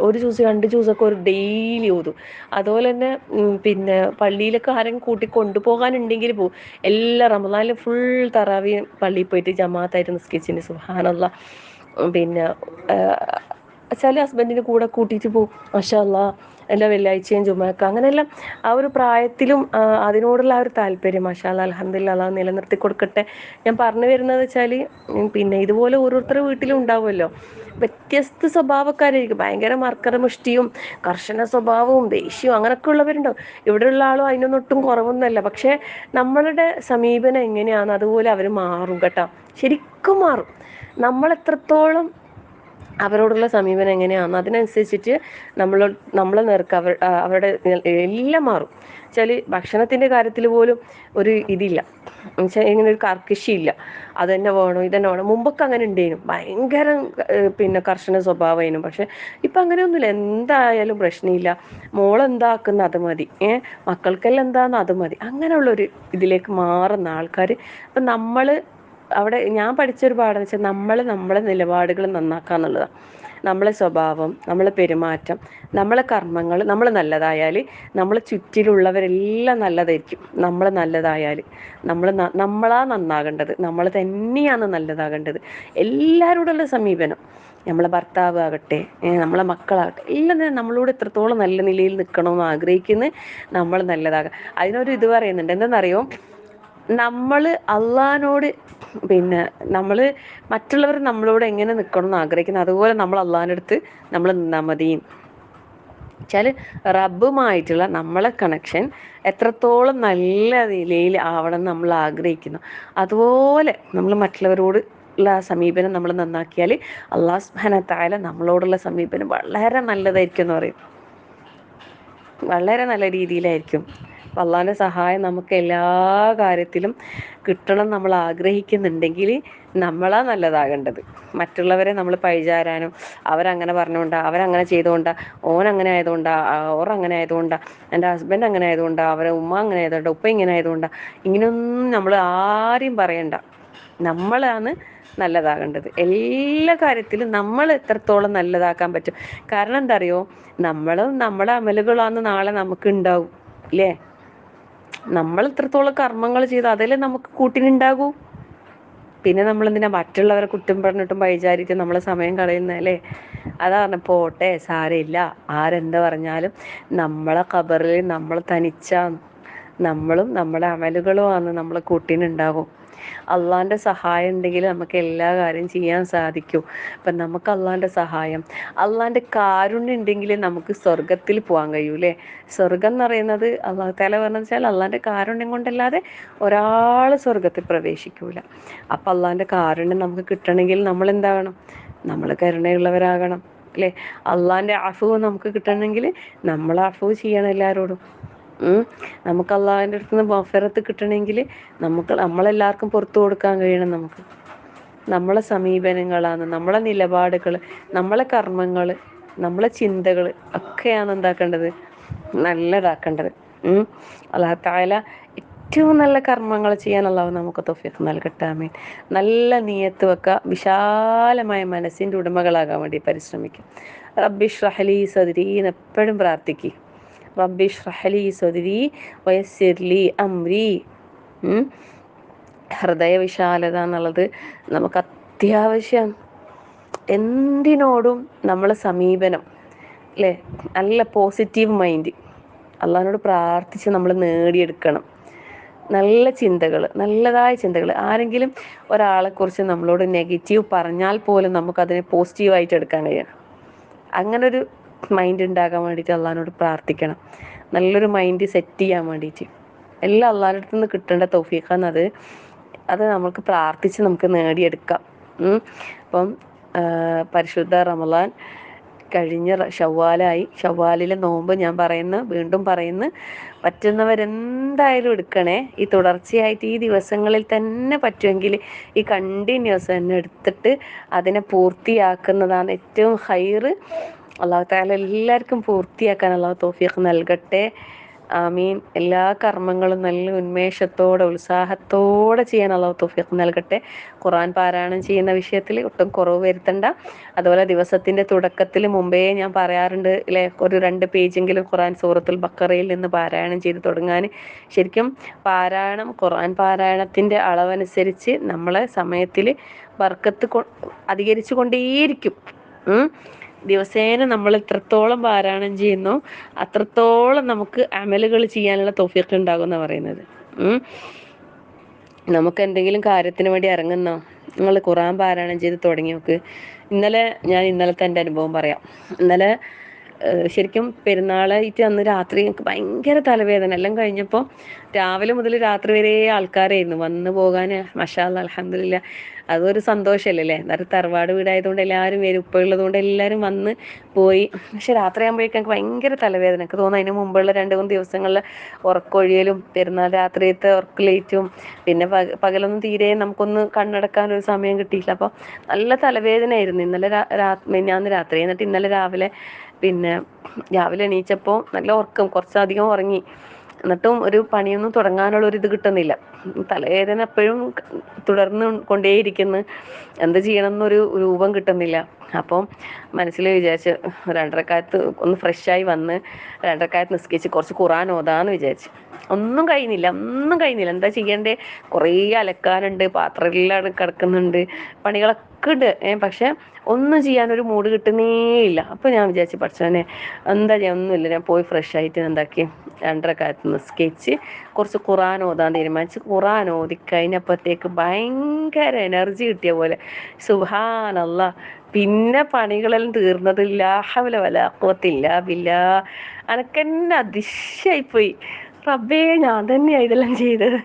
ഒരു ജ്യൂസ് 2 ജ്യൂസൊക്കെ ഒരു ഡെയിലി ഓതും. അതുപോലെ തന്നെ പിന്നെ പള്ളിയിലൊക്കെ ആരെങ്കിലും കൂട്ടി കൊണ്ടുപോകാനുണ്ടെങ്കിൽ പോകും. എല്ലാ റമദാനിലും ഫുൾ തറാവി പള്ളിയിൽ പോയിട്ട് ജമാഅത്തായിട്ട് നിസ്കരിച്ചിട്ടുണ്ട്. സുബ്ഹാനല്ലാഹ്. പിന്നെ ചില ഹസ്ബൻഡിൻ്റെ കൂടെ കൂട്ടിയിട്ട് പോകും. മാഷാ അല്ലാഹ് എല്ലാ വെള്ളിയാഴ്ചയും ജുമഅക്ക് അങ്ങനെയെല്ലാം ആ ഒരു പ്രായത്തിലും അതിനോടുള്ള ആ ഒരു താല്പര്യം മാഷാ അല്ലാഹ് അൽഹംദുലില്ലാഹ് അല്ലാഹു നിലനിർത്തി കൊടുക്കട്ടെ. ഞാൻ പറഞ്ഞു വരുന്നത് വെച്ചാൽ പിന്നെ ഇതുപോലെ ഓരോരുത്തരുടെ വീട്ടിലും ഉണ്ടാവുമല്ലോ വ്യത്യസ്ത സ്വഭാവക്കാരായിരിക്കും. ഭയങ്കര മർക്കടമുഷ്ടിയും കർശന സ്വഭാവവും ദേഷ്യവും അങ്ങനെയൊക്കെ ഉള്ളവരുണ്ടാവും. ഇവിടെയുള്ള ആളും അതിനൊന്നൊട്ടും കുറവൊന്നുമല്ല. പക്ഷേ നമ്മളുടെ സമീപനം എങ്ങനെയാണ് അതുപോലെ അവർ മാറും കേട്ടോ. ശരിക്കും മാറും. നമ്മളെത്രത്തോളം അവരോടുള്ള സമീപനം എങ്ങനെയാണ് അതിനനുസരിച്ചിട്ട് നമ്മളെ നേർക്ക് അവരുടെ എല്ലാം മാറും. വെച്ചാൽ ഭക്ഷണത്തിൻ്റെ കാര്യത്തിൽ പോലും ഒരു ഇതില്ല. എന്നുവെച്ചാൽ ഇങ്ങനെ ഒരു കർക്കശിയില്ല. അത് തന്നെ വേണം ഇതന്നെ വേണം. മുമ്പൊക്കെ അങ്ങനെ ഉണ്ടായിരുന്നു. ഭയങ്കര പിന്നെ കർശന സ്വഭാവമായിരുന്നു. പക്ഷെ ഇപ്പം അങ്ങനെയൊന്നുമില്ല. എന്തായാലും പ്രശ്നമില്ല. മോളെന്താക്കുന്ന അത് മതി. മക്കൾക്കെല്ലാം എന്താന്ന് അത് മതി. അങ്ങനെയുള്ളൊരു ഇതിലേക്ക് മാറുന്ന ആൾക്കാർ. അപ്പം നമ്മൾ അവിടെ ഞാൻ പഠിച്ചൊരു പാഠം എന്ന് വെച്ചാൽ നമ്മളെ നിലപാടുകൾ നന്നാക്കുക എന്നുള്ളതാണ്. നമ്മളെ സ്വഭാവം, നമ്മളെ പെരുമാറ്റം, നമ്മളെ കർമ്മങ്ങൾ നമ്മൾ നല്ലതായാൽ നമ്മളെ ചുറ്റിലുള്ളവരെല്ലാം നല്ലതായിരിക്കും. നമ്മൾ നല്ലതായാൽ നമ്മളാ നന്നാകേണ്ടത്. നമ്മൾ തന്നെയാണ് നല്ലതാകേണ്ടത്. എല്ലാവരോടുള്ള സമീപനം നമ്മളെ ഭർത്താവ് ആകട്ടെ നമ്മളെ മക്കളാകട്ടെ എല്ലാം തന്നെ നമ്മളോട് എത്രത്തോളം നല്ല നിലയിൽ നിൽക്കണമെന്ന് ആഗ്രഹിക്കുന്നത് നമ്മൾ നല്ലതാകുക. അതിനൊരു ഇത് പറയുന്നുണ്ട്. എന്താണെന്നറിയോ, നമ്മൾ അള്ളാഹിനോട് പിന്നെ നമ്മൾ മറ്റുള്ളവർ നമ്മളോട് എങ്ങനെ നിൽക്കണം എന്ന് ആഗ്രഹിക്കുന്നത് അതുപോലെ നമ്മൾ അള്ളാഹിൻ്റെ അടുത്ത് നമ്മൾ നിന്നാൽ മതി. വെച്ചാൽ റബ്ബുമായിട്ടുള്ള നമ്മളെ കണക്ഷൻ എത്രത്തോളം നല്ല നിലയിൽ ആവണം എന്ന് നമ്മൾ ആഗ്രഹിക്കുന്നു അതുപോലെ നമ്മൾ മറ്റുള്ളവരോട് ഉള്ള ആ സമീപനം നമ്മൾ നന്നാക്കിയാൽ അള്ളാഹു സുബ്ഹാനഹു വ തആല നമ്മളോടുള്ള സമീപനം വളരെ നല്ലതായിരിക്കും എന്ന് പറയും. വളരെ നല്ല രീതിയിലായിരിക്കും. അള്ളാഹിൻ്റെ സഹായം നമുക്ക് എല്ലാ കാര്യത്തിലും കിട്ടണം നമ്മൾ ആഗ്രഹിക്കുന്നുണ്ടെങ്കിൽ നമ്മളാ നല്ലതാകേണ്ടത്. മറ്റുള്ളവരെ നമ്മൾ പഴിചാരാനും അവരങ്ങനെ പറഞ്ഞുകൊണ്ടാ അവരങ്ങനെ ചെയ്തുകൊണ്ടാ ഓനങ്ങനെ ആയതുകൊണ്ടാ ഓറങ്ങനെ ആയതുകൊണ്ടാ എൻ്റെ ഹസ്ബൻഡ് അങ്ങനെ ആയതുകൊണ്ടാ അവരെ ഉമ്മ അങ്ങനെ ആയതുകൊണ്ടാ ഉപ്പ ഇങ്ങനെ ആയതുകൊണ്ടാ ഇങ്ങനെയൊന്നും നമ്മൾ ആരെയും പറയണ്ട. നമ്മളാണ് നല്ലതാകേണ്ടത്. എല്ലാ കാര്യത്തിലും നമ്മൾ എത്രത്തോളം നല്ലതാക്കാൻ പറ്റും. കാരണം എന്താ അറിയോ, നമ്മുടെ അമലുകളാണ് നാളെ നമുക്ക് ഉണ്ടാവും ഇല്ലേ. നമ്മൾ എത്രത്തോളം കർമ്മങ്ങൾ ചെയ്ത് അതല്ലേ നമുക്ക് കൂട്ടിനുണ്ടാകൂ. പിന്നെ നമ്മളെന്തിനാ മറ്റുള്ളവരെ കുറ്റം പറഞ്ഞിട്ടും വൈചാരിച്ചും നമ്മളെ സമയം കളയുന്നതല്ലേ. അതാണ് പോട്ടെ സാരമില്ല ആരെന്താ പറഞ്ഞാലും നമ്മളെ ഖബറിൽ നമ്മൾ തനിച്ചാണ്. നമ്മളും നമ്മുടെ അമലുകളുമാണ് നമ്മളെ കൂട്ടിനുണ്ടാകും. അള്ളാഹിൻ്റെ സഹായം ഉണ്ടെങ്കിൽ നമുക്ക് എല്ലാ കാര്യം ചെയ്യാൻ സാധിക്കും. അപ്പം നമുക്ക് അള്ളാഹിൻ്റെ സഹായം അള്ളാഹിൻ്റെ കാരുണ്യം ഉണ്ടെങ്കിൽ നമുക്ക് സ്വർഗത്തിൽ പോകാൻ കഴിയൂലേ. സ്വർഗം എന്ന് പറയുന്നത് അള്ളാഹു തആല പറഞ്ഞു വെച്ചാൽ അള്ളാഹിൻ്റെ കാരുണ്യം കൊണ്ടല്ലാതെ ഒരാൾ സ്വർഗത്തിൽ പ്രവേശിക്കൂല. അപ്പം അള്ളാഹിൻ്റെ കാരുണ്യം നമുക്ക് കിട്ടണമെങ്കിൽ നമ്മൾ എന്താകണം, നമ്മൾ കരുണയുള്ളവരാകണം അല്ലേ. അള്ളാഹിൻ്റെ അഫ്വ് നമുക്ക് കിട്ടണമെങ്കിൽ നമ്മൾ അഫ്വ് ചെയ്യണം എല്ലാവരോടും. നമുക്ക് അള്ളാഹിൻ്റെ അടുത്ത് നിന്ന് മഗ്ഫിറത്ത് കിട്ടണമെങ്കിൽ നമ്മളെല്ലാവർക്കും പുറത്തു കൊടുക്കാൻ കഴിയണം. നമുക്ക് നമ്മളെ സമീപനങ്ങളാണ്, നമ്മളെ നിലപാടുകൾ, നമ്മളെ കർമ്മങ്ങൾ, നമ്മളെ ചിന്തകൾ ഒക്കെയാണ് എന്താക്കേണ്ടത്, നല്ലതാക്കേണ്ടത്. അല്ലാഹു തആല ഏറ്റവും നല്ല കർമ്മങ്ങൾ ചെയ്യാൻ അള്ളാഹു നമുക്ക് തൗഫീഖ് നൽകട്ടെ. ആമീൻ. നല്ല നിയത്ത് വെക്കുക, വിശാലമായ മനസ്സിൻ്റെ ഉടമകളാകാൻ വേണ്ടി പരിശ്രമിക്കും. റബ്ബി ഇശ്റഹ് ലി സദ്രി എന്ന് എപ്പോഴും പ്രാർത്ഥിക്കുക. റബ്ബി ഇശ്റഹ് ലി സദ്രി വയസ്സിർ ലി അംരി. ഹൃദയവിശാലത എന്നുള്ളത് നമുക്ക് അത്യാവശ്യം. എന്തിനോടും നമ്മളെ സമീപനം അല്ലേ, നല്ല പോസിറ്റീവ് മൈൻഡ് അള്ളാഹിനോട് പ്രാർത്ഥിച്ച് നമ്മൾ നേടിയെടുക്കണം. നല്ല ചിന്തകൾ, നല്ലതായ ചിന്തകൾ. ആരെങ്കിലും ഒരാളെക്കുറിച്ച് നമ്മളോട് നെഗറ്റീവ് പറഞ്ഞാൽ പോലും നമുക്കതിനെ പോസിറ്റീവായിട്ട് എടുക്കാൻ കഴിയണം. അങ്ങനൊരു മൈൻഡ് ഉണ്ടാകാൻ വേണ്ടിയിട്ട് അള്ളാഹിനോട് പ്രാർത്ഥിക്കണം. നല്ലൊരു മൈൻഡ് സെറ്റ് ചെയ്യാൻ വേണ്ടിയിട്ട് എല്ലാം അള്ളാഹിൻ്റെ അടുത്ത് നിന്ന് കിട്ടേണ്ട തൗഫീഖാണ് അത് നമുക്ക് പ്രാർത്ഥിച്ച് നമുക്ക് നേടിയെടുക്കാം. അപ്പം പരിശുദ്ധ റമളാൻ കഴിഞ്ഞ ഷവ്വാലായി. ഷവ്വാലിലെ നോമ്പ് ഞാൻ വീണ്ടും പറയുന്നു, പറ്റുന്നവരെന്തായാലും എടുക്കണേ. ഈ തുടർച്ചയായിട്ട് ഈ ദിവസങ്ങളിൽ തന്നെ പറ്റുമെങ്കിൽ ഈ കണ്ടിന്യൂസ് തന്നെ എടുത്തിട്ട് അതിനെ പൂർത്തിയാക്കുന്നതാണ് ഏറ്റവും ഹൈറ്. അള്ളാഹു തആല എല്ലാവർക്കും പൂർത്തിയാക്കാൻ അള്ളാഹു തൗഫീഖ് നൽകട്ടെ. ആമീൻ. എല്ലാ കർമ്മങ്ങളും നല്ല ഉന്മേഷത്തോടെ ഉത്സാഹത്തോടെ ചെയ്യാൻ അള്ളാഹു തൗഫീഖ് നൽകട്ടെ. ഖുർആൻ പാരായണം ചെയ്യുന്ന വിഷയത്തിൽ ഒട്ടും കുറവ് വരുത്തണ്ട. അതുപോലെ ദിവസത്തിൻ്റെ തുടക്കത്തിൽ മുമ്പേ ഞാൻ പറയാറുണ്ട് അല്ലേ, ഒരു 2 പേജെങ്കിലും ഖുർആൻ സൂറത്തുൽ ബഖറയിൽ നിന്ന് പാരായണം ചെയ്ത് തുടങ്ങാൻ. ശരിക്കും ഖുർആൻ പാരായണത്തിൻ്റെ അളവനുസരിച്ച് നമ്മളെ സമയത്തിൽ ബർക്കത്ത് അധികരിച്ചു കൊണ്ടേയിരിക്കും. ദിവസേന നമ്മൾ എത്രത്തോളം പാരായണം ചെയ്യുന്നു അത്രത്തോളം നമുക്ക് അമലുകൾ ചെയ്യാനുള്ള തൗഫീഖ് ഉണ്ടാകും എന്നാണ് പറയുന്നത്. നമുക്ക് എന്തെങ്കിലും കാര്യത്തിന് വേണ്ടി ഇറങ്ങുന്നോ, നിങ്ങൾ ഖുർആൻ പാരായണം ചെയ്ത് തുടങ്ങി നോക്ക്. ഇന്നലത്തെ എൻ്റെ അനുഭവം പറയാം. ഇന്നലെ ശരിക്കും പെരുന്നാളായിട്ട് അന്ന് രാത്രി എനിക്ക് ഭയങ്കര തലവേദന. എല്ലാം കഴിഞ്ഞപ്പോൾ രാവിലെ മുതൽ രാത്രി വരെ ആൾക്കാരായിരുന്നു വന്ന് പോകാൻ. മാഷാ അല്ലാഹ്, അൽഹംദുലില്ലാഹ്. അതൊരു സന്തോഷമല്ലേ. അന്നേരം തറവാട് വീടായതുകൊണ്ട് എല്ലാവരും വരും, ഉപ്പ ഉള്ളതുകൊണ്ട് എല്ലാവരും വന്ന് പോയി. പക്ഷെ രാത്രിയാകുമ്പോഴേക്കും എനിക്ക് ഭയങ്കര തലവേദന. എനിക്ക് തോന്നുന്നു അതിന് മുമ്പുള്ള 2-3 ദിവസങ്ങളിൽ ഉറക്കൊഴിയലും പെരുന്നാൾ രാത്രിയത്തെ ഉറക്ക ലേറ്റും പിന്നെ പകലൊന്നും തീരെ നമുക്കൊന്ന് കണ്ണടക്കാനൊരു സമയം കിട്ടിയില്ല. അപ്പോൾ നല്ല തലവേദനയായിരുന്നു ഇന്നലെ മിനിഞ്ഞാന്ന് രാത്രി. എന്നിട്ട് ഇന്നലെ രാവിലെ എണീച്ചപ്പോൾ നല്ല ഉറക്കം, കുറച്ചധികം ഉറങ്ങി. എന്നിട്ടും ഒരു പണിയൊന്നും തുടങ്ങാനുള്ളൊരിത് കിട്ടുന്നില്ല. തലവേദന എപ്പോഴും തുടർന്ന് കൊണ്ടേയിരിക്കുന്നു. എന്ത് ചെയ്യണമെന്നൊരു രൂപം കിട്ടുന്നില്ല. അപ്പം മനസ്സിൽ വിചാരിച്ച് 2 റക്അത്ത് ഒന്ന് ഫ്രഷായി വന്ന് 2 റക്അത്ത് നിസ്കരിച്ച് കുറച്ച് ഖുർആൻ ഓതാന്ന് വിചാരിച്ച്. ഒന്നും കഴിയുന്നില്ല. എന്താ ചെയ്യണ്ടേ? കുറേ അലക്കാനുണ്ട്, പാത്രമെല്ലാം കിടക്കുന്നുണ്ട്, പണികളൊക്കെ ഉണ്ട്. പക്ഷെ ഒന്നും ചെയ്യാനൊരു മൂഡ് കിട്ടുന്നേ ഇല്ല. അപ്പോൾ ഞാൻ വിചാരിച്ചു, പഠിച്ചോനെ എന്താ ചെയ്യാൻ ഒന്നുമില്ല, ഞാൻ പോയി ഫ്രഷ് ആയിട്ട് എന്താക്കി 2 റക്അത്ത് നിസ്കരിച്ച് കുറച്ച് ഖുർആൻ ഓതാൻ തീരുമാനിച്ച്. ഖുർആൻ ഓതി കഴിഞ്ഞപ്പോഴത്തേക്ക് ഭയങ്കര എനർജി കിട്ടിയ പോലെ. സുബ്ഹാനല്ലാഹ്. പിന്നെ പണികളെല്ലാം തീർന്നത് ലാ ഹൗല വലാ ഖുവത ഇല്ലാ ബില്ലാഹ്. അനക്കെന്നെ അതിശയായിപ്പോയി. റബ്ബേ, ഞാൻ തന്നെയാണ് ഇതെല്ലാം ചെയ്തത്.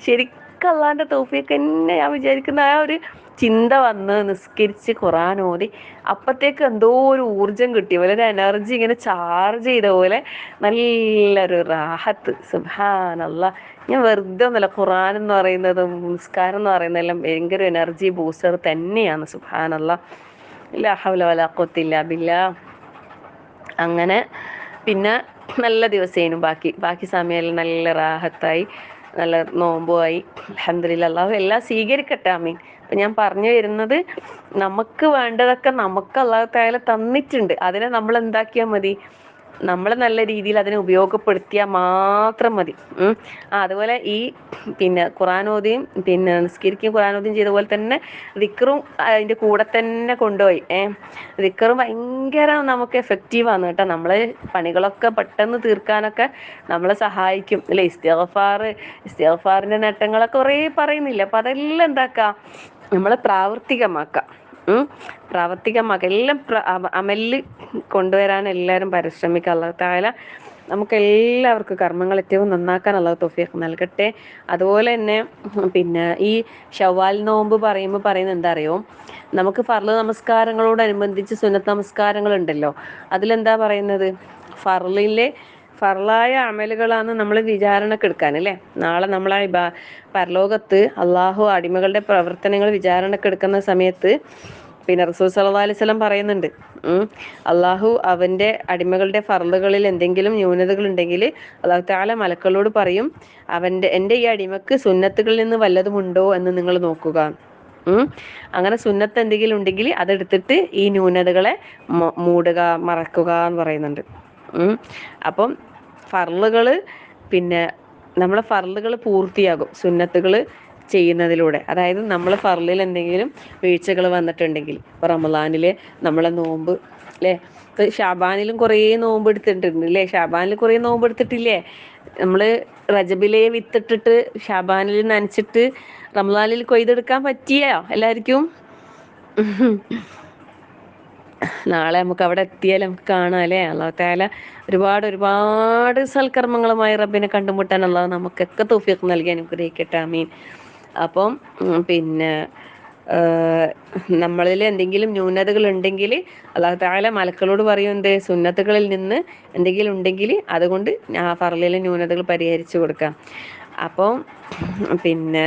ശരിക്കും അള്ളാൻ്റെ തൗഫീഖ് തന്നെ. ഞാൻ വിചാരിക്കുന്ന ആ ഒരു ചിന്ത വന്ന് നിസ്കരിച്ച് ഖുർആൻ ഓതി അപ്പത്തേക്ക് എന്തോ ഒരു ഊർജം കിട്ടിയ പോലെ, ഒരു എനർജി ഇങ്ങനെ ചാർജ് ചെയ്ത പോലെ, നല്ലൊരു റാഹത്ത്. സുബ്ഹാനല്ലാഹ്. ഞാൻ വെറുതെ ഒന്നുമല്ല, ഖുർആൻ എന്ന് പറയുന്നതും നിസ്കാരം എന്ന് പറയുന്നതെല്ലാം ഭയങ്കര എനർജി ബൂസ്റ്റർ തന്നെയാണ്. സുബ്ഹാനല്ലാഹ്. ലാ ഹൗല വലാ ഖുവത ഇല്ലാ ബില്ലാഹ്. അങ്ങനെ പിന്നെ നല്ല ദിവസേനും ബാക്കി സമയമെല്ലാം നല്ല റാഹത്തായി, നല്ല നോമ്പുമായി. അൽഹംദുലില്ലാഹ്. അല്ലാഹു എല്ലാം സ്വീകരിക്കട്ടെ. ആമീൻ. അപ്പം ഞാൻ പറഞ്ഞു വരുന്നത്, നമുക്ക് വേണ്ടതൊക്കെ നമുക്ക് അല്ലാഹു തആല തന്നിട്ടുണ്ട്. അതിനെ നമ്മൾ എന്താക്കിയാൽ മതി? നമ്മൾ നല്ല രീതിയിൽ അതിനെ ഉപയോഗപ്പെടുത്തിയാൽ മാത്രം മതി. അതുപോലെ ഈ ഖുർആനോദിയും നിസ്കരിക്കുകയും ഖുർആനോദിയും ചെയ്ത പോലെ തന്നെ ദിക്റും അതിൻ്റെ കൂടെ തന്നെ കൊണ്ടുപോയി. ദിക്റും ഭയങ്കര നമുക്ക് എഫക്റ്റീവാണ് കേട്ടോ. നമ്മളെ പണികളൊക്കെ പെട്ടെന്ന് തീർക്കാനൊക്കെ നമ്മളെ സഹായിക്കും അല്ലേ. ഇസ്തിഗ്ഫാറിൻ്റെ നേട്ടങ്ങളൊക്കെ കുറേ പറയുന്നില്ല. അപ്പം അതെല്ലാം എന്താക്കുക, നമ്മൾ പ്രാവർത്തികമാക്കുക. എല്ലാം അമലിൽ കൊണ്ടുവരാൻ എല്ലാവരും പരിശ്രമിക്കുക. അല്ലാഹു തആല നമുക്ക് എല്ലാവർക്കും കർമ്മങ്ങൾ ഏറ്റവും നന്നാക്കാൻ അല്ലാഹു തൗഫീഖ് നൽകട്ടെ. അതുപോലെ തന്നെ ഈ ഷവ്വാൽ നോമ്പ് പറയുന്നത് എന്താ അറിയോ, നമുക്ക് ഫർള് നമസ്കാരങ്ങളോടനുബന്ധിച്ച് സുന്നത്ത് നമസ്കാരങ്ങളുണ്ടല്ലോ. അതിലെന്താ പറയുന്നത്? ഫർളായ അമലുകളാണ് നമ്മൾ വിചാരണക്ക് എടുക്കാൻ അല്ലേ. നാളെ നമ്മളെ പരലോകത്ത് അള്ളാഹു അടിമകളുടെ പ്രവർത്തനങ്ങൾ വിചാരണക്ക് എടുക്കുന്ന സമയത്ത് പിന്നെ റസൂൽ സല്ലല്ലാഹു അലൈഹി വസല്ലം പറയുന്നുണ്ട്, അള്ളാഹു അവൻ്റെ അടിമകളുടെ ഫർളുകളിൽ എന്തെങ്കിലും ന്യൂനതകൾ ഉണ്ടെങ്കിൽ അള്ളാഹു തആല മലക്കളോട് പറയും, എൻ്റെ ഈ അടിമക്ക് സുന്നത്തുകളിൽ നിന്ന് വല്ലതുമുണ്ടോ എന്ന് നിങ്ങൾ നോക്കുക. അങ്ങനെ സുന്നത്ത് എന്തെങ്കിലും ഉണ്ടെങ്കിൽ അതെടുത്തിട്ട് ഈ ന്യൂനതകളെ മൂടുക, മറക്കുക എന്ന് പറയുന്നുണ്ട്. അപ്പം ഫർളുകൾ, പിന്നെ നമ്മളെ ഫർളുകൾ പൂർത്തിയാകും സുന്നത്തുകൾ ചെയ്യുന്നതിലൂടെ. അതായത് നമ്മൾ ഫർളിൽ എന്തെങ്കിലും വീഴ്ചകൾ വന്നിട്ടുണ്ടെങ്കിൽ, ഇപ്പോൾ റമളാനിൽ നമ്മളെ നോമ്പ് അല്ലേ, ഇപ്പോൾ ഷാബാനിലും കുറേ നോമ്പ് എടുത്തിട്ടുണ്ട് അല്ലേ, ഷാബാനിൽ കുറേ നോമ്പ് എടുത്തിട്ടില്ലേ, നമ്മൾ റജബിലെ വിത്തിട്ടിട്ട് ഷാബാനിൽ നനച്ചിട്ട് റമളാനിൽ കൊയ്തെടുക്കാൻ പറ്റിയോ എല്ലാവർക്കും? നാളെ നമുക്ക് അവിടെ എത്തിയാൽ നമുക്ക് കാണാം അല്ലേ. അല്ലാഹു തആല ഒരുപാട് സൽക്കർമ്മങ്ങളുമായി റബ്ബിനെ കണ്ടുമുട്ടാൻ അല്ലാഹു നമുക്കൊക്കെ തൗഫീഖ് നൽകി അനുഗ്രഹിക്കട്ടെ. ആമീൻ. അപ്പം പിന്നെ നമ്മളിൽ എന്തെങ്കിലും ന്യൂനതകൾ ഉണ്ടെങ്കിൽ അല്ലാഹു തആല മലക്കളോട് പറയും, എന്ത് സുന്നത്തുകളിൽ നിന്ന് എന്തെങ്കിലും ഉണ്ടെങ്കിൽ അതുകൊണ്ട് ആ ഫർളിലെ ന്യൂനതകൾ പരിഹരിച്ചു കൊടുക്കാം. അപ്പം പിന്നെ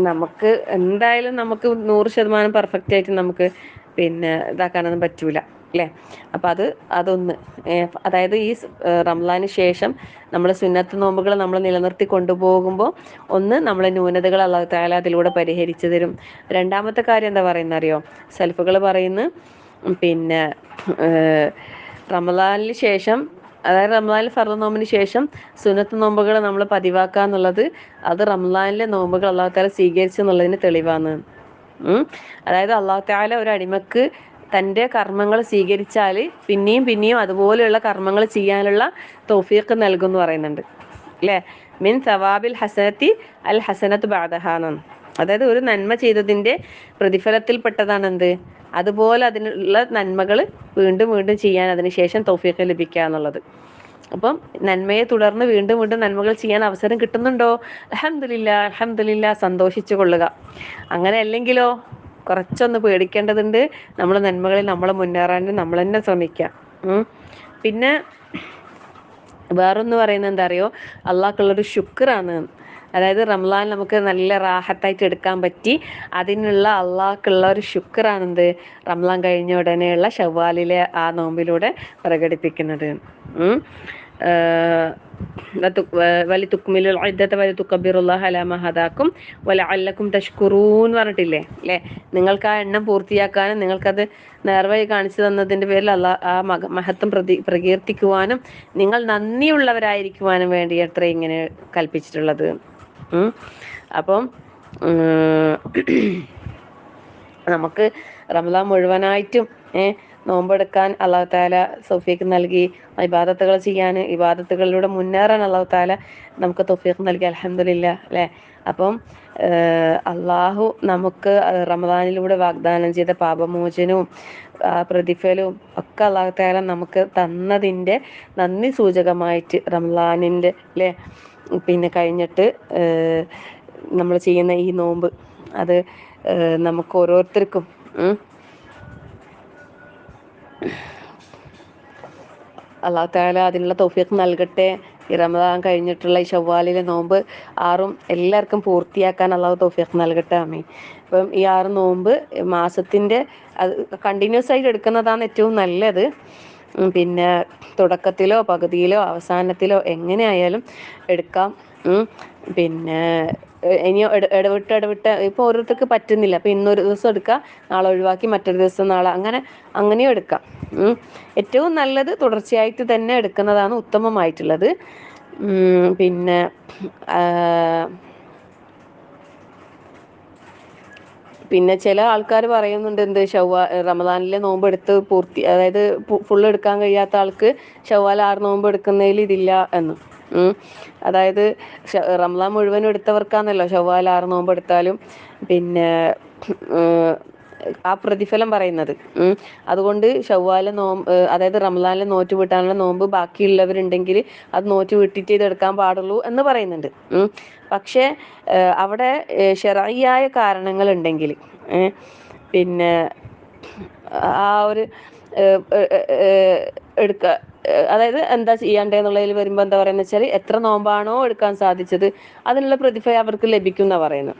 നമുക്ക് എന്തായാലും നമുക്ക് 100% പെർഫെക്റ്റ് ആയിട്ട് നമുക്ക് പിന്നെ ഇതാക്കാനൊന്നും പറ്റൂല അല്ലേ. അപ്പം അതൊന്ന് അതായത് ഈ റംളാന് ശേഷം നമ്മൾ സുന്നത്ത് നോമ്പുകൾ നമ്മൾ നിലനിർത്തി കൊണ്ടുപോകുമ്പോൾ ഒന്ന് നമ്മളെ ന്യൂനതകൾ അല്ലാഹു തആല അതിലൂടെ പരിഹരിച്ചു തരും. രണ്ടാമത്തെ കാര്യം എന്താ പറയുന്നത് അറിയോ, സൽഫുകൾ പറയുന്നു, പിന്നെ റമളാനിന് ശേഷം, അതായത് റമളാനിൽ ഫർദ് നോമ്പിന് ശേഷം സുന്നത്ത് നോമ്പുകൾ നമ്മൾ പതിവാക്കുക എന്നുള്ളത് അത് റമളാനിലെ നോമ്പുകൾ അല്ലാഹു തആല സ്വീകരിച്ചു എന്നുള്ളതിന് തെളിവാണ്. അതായത് അല്ലാഹു തആല ഒരു അടിമക്ക് തൻ്റെ കർമ്മങ്ങൾ സ്വീകരിച്ചാൽ പിന്നെയും അതുപോലെയുള്ള കർമ്മങ്ങൾ ചെയ്യാനുള്ള തൗഫീഖ് നൽകും എന്ന് പറയുന്നുണ്ട് അല്ലേ. മിൻ സവാബിൽ ഹസനത്തി അൽ ഹസനത്ത് ബഅദഹാ. അതായത് ഒരു നന്മ ചെയ്തതിൻ്റെ പ്രതിഫലത്തിൽപ്പെട്ടതാണ് എന്ത്, അതുപോലെ അതിനുള്ള നന്മകൾ വീണ്ടും ചെയ്യാൻ അതിന് ശേഷം തൗഫീഖ് ലഭിക്കുക എന്നുള്ളത്. അപ്പം നന്മയെ തുടർന്ന് വീണ്ടും നന്മകൾ ചെയ്യാൻ അവസരം കിട്ടുന്നുണ്ടോ? അൽഹംദുലില്ലാ സന്തോഷിച്ചു കൊള്ളുക. അങ്ങനെ അല്ലെങ്കിലോ കുറച്ചൊന്ന് പേടിക്കേണ്ടതുണ്ട്. നമ്മൾ നന്മകളിൽ നമ്മൾ മുന്നേറാൻ നമ്മൾ തന്നെ ശ്രമിക്കാം. പിന്നെ വേറൊന്ന് പറയുന്നത് എന്താ അറിയോ, അള്ളാഹ്ക്കുള്ളൊരു ശുക്റാണ്. അതായത് റംളാൻ നമുക്ക് നല്ല റാഹത്തായിട്ട് എടുക്കാൻ പറ്റി, അതിനുള്ള അള്ളാഹ്ക്കുള്ള ഒരു ശുക്റാണെന്ത്, റംളാൻ കഴിഞ്ഞ ഉടനെയുള്ള ശവ്വാലിലെ ആ നോമ്പിലൂടെ പ്രകടിപ്പിക്കുന്നത്. വലിതുക്മിലുൽ ഇദ്ദത വലിതുകബ്ബിറുല്ലാഹ അലാ മാ ഹദാക്കും വലഅല്ലക്കും തഷ്കുറൂൻ പറഞ്ഞിട്ടില്ലേ അല്ലേ. നിങ്ങൾക്ക് ആ എണ്ണം പൂർത്തിയാക്കാനും നിങ്ങൾക്കത് നേർവഴി കാണിച്ചു തന്നതിൻ്റെ പേരിൽ ആ മഹത്വം പ്രകീർത്തിക്കുവാനും നിങ്ങൾ നന്ദിയുള്ളവരായിരിക്കുവാനും വേണ്ടി അത്ര ഇങ്ങനെ കൽപ്പിച്ചിട്ടുള്ളത്. അപ്പം നമുക്ക് റമളാൻ മുഴുവനായിട്ടും നോമ്പെടുക്കാൻ അല്ലാഹു തആല തൗഫീഖ് നൽകി, ഇബാദത്തുകൾ ചെയ്യാൻ, ഇബാദത്തുകളിലൂടെ മുന്നേറാൻ അല്ലാഹു തആല നമുക്ക് തൗഫീഖ് നൽകി. അൽഹംദുലില്ലാ അല്ലേ. അപ്പം അള്ളാഹു നമുക്ക് റമളാനിലൂടെ വാഗ്ദാനം ചെയ്ത പാപമോചനവും പ്രതിഫലവും ഒക്കെ അല്ലാഹു തആല നമുക്ക് തന്നതിൻ്റെ നന്ദി സൂചകമായിട്ട് റമളാനിൻ്റെ അല്ലേ പിന്നെ കഴിഞ്ഞിട്ട് നമ്മൾ ചെയ്യുന്ന ഈ നോമ്പ് അത് നമുക്ക് ഓരോരുത്തർക്കും അല്ലാഹു തആല അതിനുള്ള തൗഫീഖ് നൽകട്ടെ. ഈ റമദാൻ കഴിഞ്ഞിട്ടുള്ള ഈ ശവ്വാലിലെ നോമ്പ് 6 എല്ലാവർക്കും പൂർത്തിയാക്കാൻ അല്ലാഹു തൗഫീഖ് നൽകട്ടെ. ആമീൻ. ഇപ്പം ഈ 6 നോമ്പ് മാസത്തിൻ്റെ അത് കണ്ടിന്യൂസ് ആയിട്ട് എടുക്കുന്നതാണ് ഏറ്റവും നല്ലത്. പിന്നെ തുടക്കത്തിലോ പകുതിയിലോ അവസാനത്തിലോ എങ്ങനെ ആയാലും എടുക്കാം. പിന്നെ ഇനി ഇടവിട്ട് ഇപ്പോൾ ഓരോരുത്തർക്ക് പറ്റുന്നില്ല, അപ്പോൾ ഇന്നൊരു ദിവസം എടുക്കുക, നാളെ ഒഴിവാക്കി മറ്റൊരു ദിവസം നാളെ, അങ്ങനെയും എടുക്കാം. ഏറ്റവും നല്ലത് തുടർച്ചയായിട്ട് തന്നെ എടുക്കുന്നതാണ് ഉത്തമമായിട്ടുള്ളത്. പിന്നെ പിന്നെ ചില ആൾക്കാർ പറയുന്നുണ്ട്, എന്ത് റമദാനിലെ നോമ്പ് എടുത്ത് അതായത് ഫുള്ള് എടുക്കാൻ കഴിയാത്ത ആൾക്ക് ശവ്വാൽ 6 നോമ്പ് എടുക്കുന്നതിൽ ഇതില്ല എന്ന്. അതായത് റമദാൻ മുഴുവനും എടുത്തവർക്കാണല്ലോ ശവ്വാൽ 6 നോമ്പ് എടുത്താലും പിന്നെ ആ പ്രതിഫലം പറയുന്നത്. അതുകൊണ്ട് ശവ്വാലെ അതായത് റമദാനിലെ നോറ്റ് വീട്ടാനുള്ള നോമ്പ് ബാക്കിയുള്ളവരുണ്ടെങ്കിൽ അത് നോറ്റ് വീട്ടിട്ട് ഇതെടുക്കാൻ പാടുള്ളൂ എന്ന് പറയുന്നുണ്ട്. പക്ഷേ അവിടെ ശർഈയായ കാരണങ്ങൾ ഉണ്ടെങ്കിൽ പിന്നെ ആ ഒരു അതായത് എന്താ ചെയ്യേണ്ടതെന്നുള്ളതിൽ വരുമ്പോൾ എന്താ പറയുന്നത് വെച്ചാൽ, എത്ര നോമ്പാണോ എടുക്കാൻ സാധിച്ചത് അതിനുള്ള പ്രതിഫലം അവർക്ക് ലഭിക്കും എന്നാണ് പറയുന്നത്.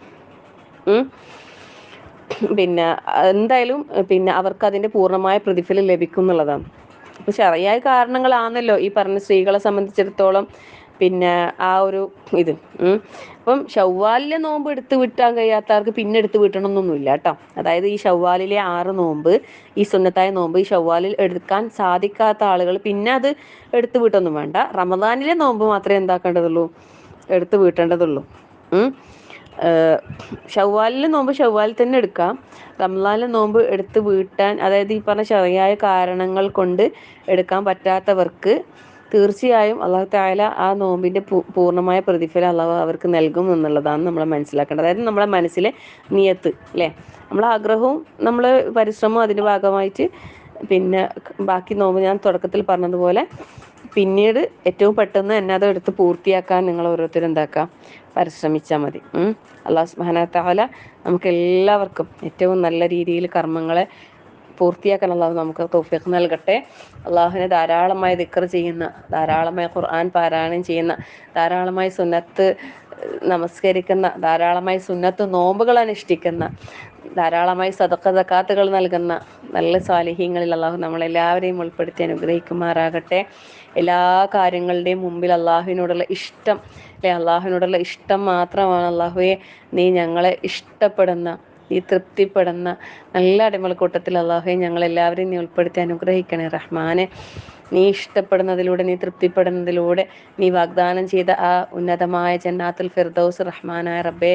പിന്നെ എന്തായാലും പിന്നെ അവർക്ക് അതിൻ്റെ പൂർണ്ണമായ പ്രതിഫലം ലഭിക്കും എന്നുള്ളതാണ്. അപ്പോൾ ശരിയായ കാരണങ്ങളാണല്ലോ ഈ പറഞ്ഞ സ്ത്രീകളെ സംബന്ധിച്ചിടത്തോളം പിന്നെ ആ ഒരു ഇത്. അപ്പം ഷവ്വാലിലെ നോമ്പ് എടുത്ത് വിട്ടാൻ കഴിയാത്തവർക്ക് പിന്നെ എടുത്ത് വിട്ടണമെന്നൊന്നുമില്ല കേട്ടോ. അതായത് ഈ ഷവ്വാലിലെ 6 നോമ്പ്, ഈ സുന്നത്തായ നോമ്പ് ഈ ഷവ്വാലിൽ എടുക്കാൻ സാധിക്കാത്ത ആളുകൾ പിന്നെ അത് എടുത്ത് വിട്ടൊന്നും വേണ്ട. റമദാനിലെ നോമ്പ് മാത്രമേ എന്താക്കേണ്ടതുള്ളൂ, എടുത്ത് വീട്ടേണ്ടതുള്ളൂ. ഷവ്വാലിലെ നോമ്പ് ഷവ്വാലിൽ തന്നെ എടുക്കാം. റമദാനിലെ നോമ്പ് എടുത്ത് വീട്ടാൻ, അതായത് ഈ പറഞ്ഞ ശരിയായ കാരണങ്ങൾ കൊണ്ട് എടുക്കാൻ പറ്റാത്തവർക്ക് തീർച്ചയായും അള്ളാഹു തആല ആ നോമ്പിൻ്റെ പൂർണ്ണമായ പ്രതിഫലം അള്ളാഹു അവർക്ക് നൽകും എന്നുള്ളതാണ് നമ്മൾ മനസ്സിലാക്കേണ്ടത്. അതായത് നമ്മളെ മനസ്സിലെ നിയത്ത് അല്ലേ, നമ്മളെ ആഗ്രഹവും നമ്മൾ പരിശ്രമവും അതിൻ്റെ ഭാഗമായിട്ട് പിന്നെ ബാക്കി നോമ്പ് ഞാൻ തുടക്കത്തിൽ പറഞ്ഞതുപോലെ പിന്നീട് ഏറ്റവും പെട്ടെന്ന് തന്നെ അത് എടുത്ത് പൂർത്തിയാക്കാൻ നിങ്ങൾ ഓരോരുത്തരും എന്താക്കുക, പരിശ്രമിച്ചാൽ മതി. അല്ലാഹു സുബ്ഹാനഹു വ തആല നമുക്ക് എല്ലാവർക്കും ഏറ്റവും നല്ല രീതിയിൽ കർമ്മങ്ങളെ പൂർത്തിയാക്കാൻ അള്ളാഹു നമുക്ക് തൗഫീഖ് നൽകട്ടെ. അള്ളാഹുവിനെ ധാരാളമായി ദിക്ർ ചെയ്യുന്ന, ധാരാളമായി ഖുർആൻ പാരായണം ചെയ്യുന്ന, ധാരാളമായി സുന്നത്ത് നമസ്കരിക്കുന്ന, ധാരാളമായി സുന്നത്ത് നോമ്പുകൾ അനുഷ്ഠിക്കുന്ന, ധാരാളമായി സദഖ സകാത്തുകൾ നൽകുന്ന നല്ല സാലിഹീങ്ങളിൽ അള്ളാഹു നമ്മളെല്ലാവരെയും ഉൾപ്പെടുത്തി അനുഗ്രഹിക്കുമാറാകട്ടെ. എല്ലാ കാര്യങ്ങളുടെയും മുമ്പിൽ അള്ളാഹുവിനോടുള്ള ഇഷ്ടം അല്ലെ, അള്ളാഹുവിനോടുള്ള ഇഷ്ടം മാത്രമാണ്. അള്ളാഹുവെ നീ ഞങ്ങളെ ഇഷ്ടപ്പെടുന്ന, നീ തൃപ്തിപ്പെടുന്ന നല്ല അടിമൽക്കൂട്ടത്തിൽ അള്ളാഹുവെ ഞങ്ങളെല്ലാവരെയും നീ ഉൾപ്പെടുത്തി അനുഗ്രഹിക്കണേ റഹ്മാനെ. നീ ഇഷ്ടപ്പെടുന്നതിലൂടെ, നീ തൃപ്തിപ്പെടുന്നതിലൂടെ നീ വാഗ്ദാനം ചെയ്ത ആ ഉന്നതമായ ജന്നാത്തുൽ ഫിർദൗസ് റഹ്മാനായ റബ്ബേ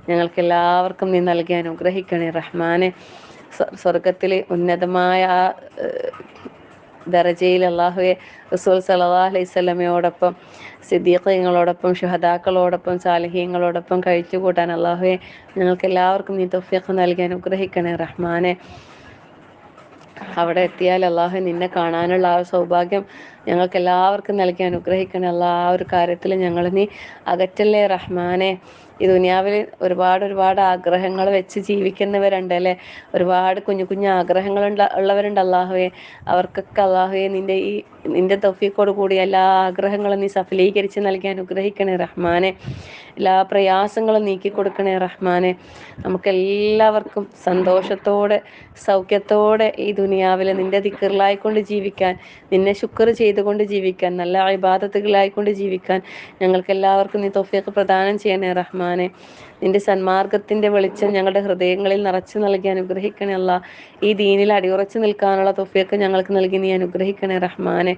ഞങ്ങൾക്കെല്ലാവർക്കും നീ നൽകി അനുഗ്രഹിക്കണേ റഹ്മാനെ. സ്വർഗത്തിൽ ഉന്നതമായ ആ ദറജയിൽ അള്ളാഹുവെ റസൂൽ സല്ലല്ലാഹു അലൈഹി വസല്ലമയോടൊപ്പം, സിദ്ദീഖീങ്ങളോടൊപ്പം, ശുഹദാക്കളോടൊപ്പം, സാലിഹീങ്ങളോടൊപ്പം കഴിച്ചു കൂട്ടാൻ അള്ളാഹുവെ ഞങ്ങൾക്ക് എല്ലാവർക്കും നീ തൗഫീഖ് നൽകി അനുഗ്രഹിക്കണേ റഹ്മാനെ. അവിടെ എത്തിയാൽ അള്ളാഹു നിന്നെ കാണാനുള്ള ആ സൗഭാഗ്യം ഞങ്ങൾക്ക് എല്ലാവർക്കും നൽകി അനുഗ്രഹിക്കണേ അള്ളാഹ്. ആ ഒരു കാര്യത്തിൽ ഞങ്ങൾ നീ അകറ്റല്ലേ റഹ്മാനെ. ഈ ദുനിയാവിൽ ഒരുപാട് ആഗ്രഹങ്ങൾ വെച്ച് ജീവിക്കുന്നവരുണ്ട് അല്ലേ, ഒരുപാട് കുഞ്ഞു കുഞ്ഞു ആഗ്രഹങ്ങൾ ഉള്ളവരുണ്ട് അള്ളാഹുവെ. അവർക്കൊക്കെ അള്ളാഹുവെ നിന്റെ തൗഫീഖോട് കൂടി എല്ലാ ആഗ്രഹങ്ങളും നീ സഫലീകരിച്ച് നൽകി അനുഗ്രഹിക്കണേ റഹ്മാനെ. എല്ലാ പ്രയാസങ്ങളും നീക്കി കൊടുക്കണേ റഹ്മാനെ. നമുക്കെല്ലാവർക്കും സന്തോഷത്തോടെ സൗഖ്യത്തോടെ ഈ ദുനിയാവിൽ നിന്റെ ദിക്റിലായിക്കൊണ്ട് ജീവിക്കാൻ, നിന്നെ ശുക്ർ ചെയ്തുകൊണ്ട് ജീവിക്കാൻ, നല്ല ഇബാദത്തുകളായിക്കൊണ്ട് ജീവിക്കാൻ ഞങ്ങൾക്കെല്ലാവർക്കും നീ തൗഫീഖ് പ്രദാനം ചെയ്യണേ റഹ്മാനെ. നിന്റെ സന്മാർഗത്തിൻ്റെ വെളിച്ചം ഞങ്ങളുടെ ഹൃദയങ്ങളിൽ നിറച്ചു നൽകി അനുഗ്രഹിക്കണേ അല്ലാ. ഈ ദീനിൽ അടിയുറച്ചു നിൽക്കാനുള്ള തൗഫീഖ് ഞങ്ങൾക്ക് നൽകി നീ അനുഗ്രഹിക്കണേ റഹ്മാനെ.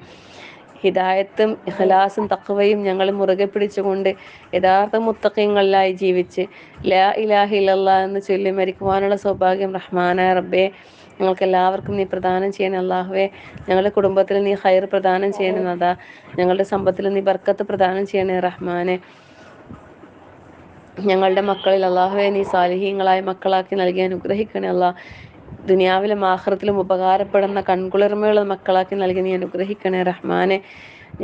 ഹിദായത്തും ഇഖ്ലാസും തഖ്വയും ഞങ്ങൾ മുറുകെ പിടിച്ചുകൊണ്ട് യഥാർത്ഥ മുത്തഖീങ്ങളിലായി ജീവിച്ച് ലാ ഇലാഹ ഇല്ലല്ലാഹ് എന്ന് ചൊല്ലി മരിക്കുവാനുള്ള സൗഭാഗ്യം റഹ്മാനായ റബ്ബേ ഞങ്ങൾക്ക് എല്ലാവർക്കും നീ പ്രദാനം ചെയ്യണേ അല്ലാഹുവേ. ഞങ്ങളുടെ കുടുംബത്തിൽ നീ ഖൈർ പ്രദാനം ചെയ്യണേ നാഥാ. ഞങ്ങളുടെ സമ്പത്തിൽ നീ ബർക്കത്ത് പ്രദാനം ചെയ്യണേ റഹ്മാനെ. ഞങ്ങളുടെ മക്കളിൽ അല്ലാഹുവേ നീ സാലിഹീങ്ങളായ മക്കളാക്കി നൽകി അനുഗ്രഹിക്കണേ അല്ലാ. ദുനിയാവിലും ആഖിറത്തിലും ഉപകാരപ്പെടുന്ന കൺകുളിർമയുള്ള മക്കളാക്കി നൽകി നീ അനുഗ്രഹിക്കണേ റഹ്മാനെ.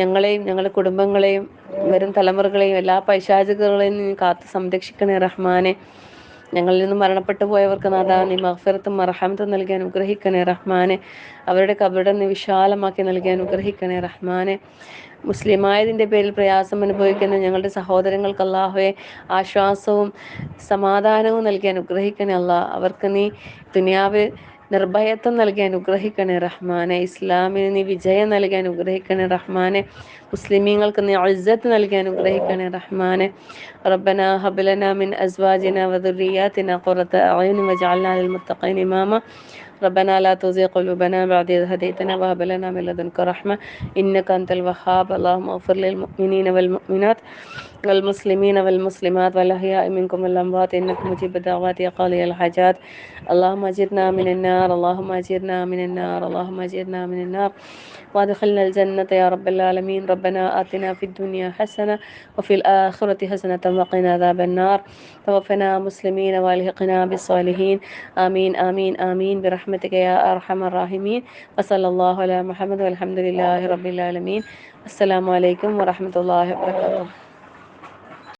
ഞങ്ങളെയും ഞങ്ങളുടെ കുടുംബങ്ങളെയും വരും തലമുറകളെയും എല്ലാ പൈശാചികകളെയും നീ കാത്ത് സംരക്ഷിക്കണേ റഹ്മാനെ. ഞങ്ങളിൽ നിന്നും മരണപ്പെട്ടു പോയവർക്ക് നാഥാ നീ മഗ്ഫിറത്തും മർഹമത്തും നൽകി അനുഗ്രഹിക്കണേ റഹ്മാനെ. അവരുടെ ഖബർ നീ വിശാലമാക്കി നൽകി അനുഗ്രഹിക്കണേ റഹ്മാനെ. മുസ്ലിമായതിൻ്റെ പേരിൽ പ്രയാസം അനുഭവിക്കുന്ന ഞങ്ങളുടെ സഹോദരങ്ങൾക്ക് അല്ലാഹുവേ ആശ്വാസവും സമാധാനവും നൽകി അനുഗ്രഹിക്കണേ അല്ലാ. അവർക്ക് നീ ദുനിയാവിൽ നിർഭയത്വം നൽകി അനുഗ്രഹിക്കണേ റഹ്മാനെ. ഇസ്ലാമിന് നീ വിജയം നൽകി അനുഗ്രഹിക്കണേ റഹ്മാനെ. മുസ്ലിമീങ്ങൾക്ക് നീ ഇസ്സത്ത് നൽകി അനുഗ്രഹിക്കണേ റഹ്മാനെ. റബ്ബനാ ഹബ് ലനാ മിൻ അസ്വാജിനാ വദുർരിയാതിനാ ഖുറത അഅ്യുൻ വജഅൽനാ ലിൽമുത്തഖീന ഇമാമാ. ربنا لا تزغ قلوبنا بعد إذ هديتنا وهب لنا من لدنك رحمة إنك أنت الوهاب. اللهم اغفر للمؤمنين والمؤمنات والمسلمين والمسلمات والأحياء منكم والأموات إنك مجيب الدعوات يا قاضي الحاجات. اللهم أجرنا من النار، اللهم أجرنا من النار، اللهم أجرنا من النار وادخلنا الجنة يا رب العالمين. ربنا آتنا في الدنيا حسنة وفي الآخرة حسنة وقنا عذاب النار. توفنا مسلمين والحقنا بالصالحين. آمين آمين آمين برحمتك يا أرحم الراحمين. وصلى الله على محمد والحمد لله رب العالمين. السلام عليكم ورحمة الله وبركاته.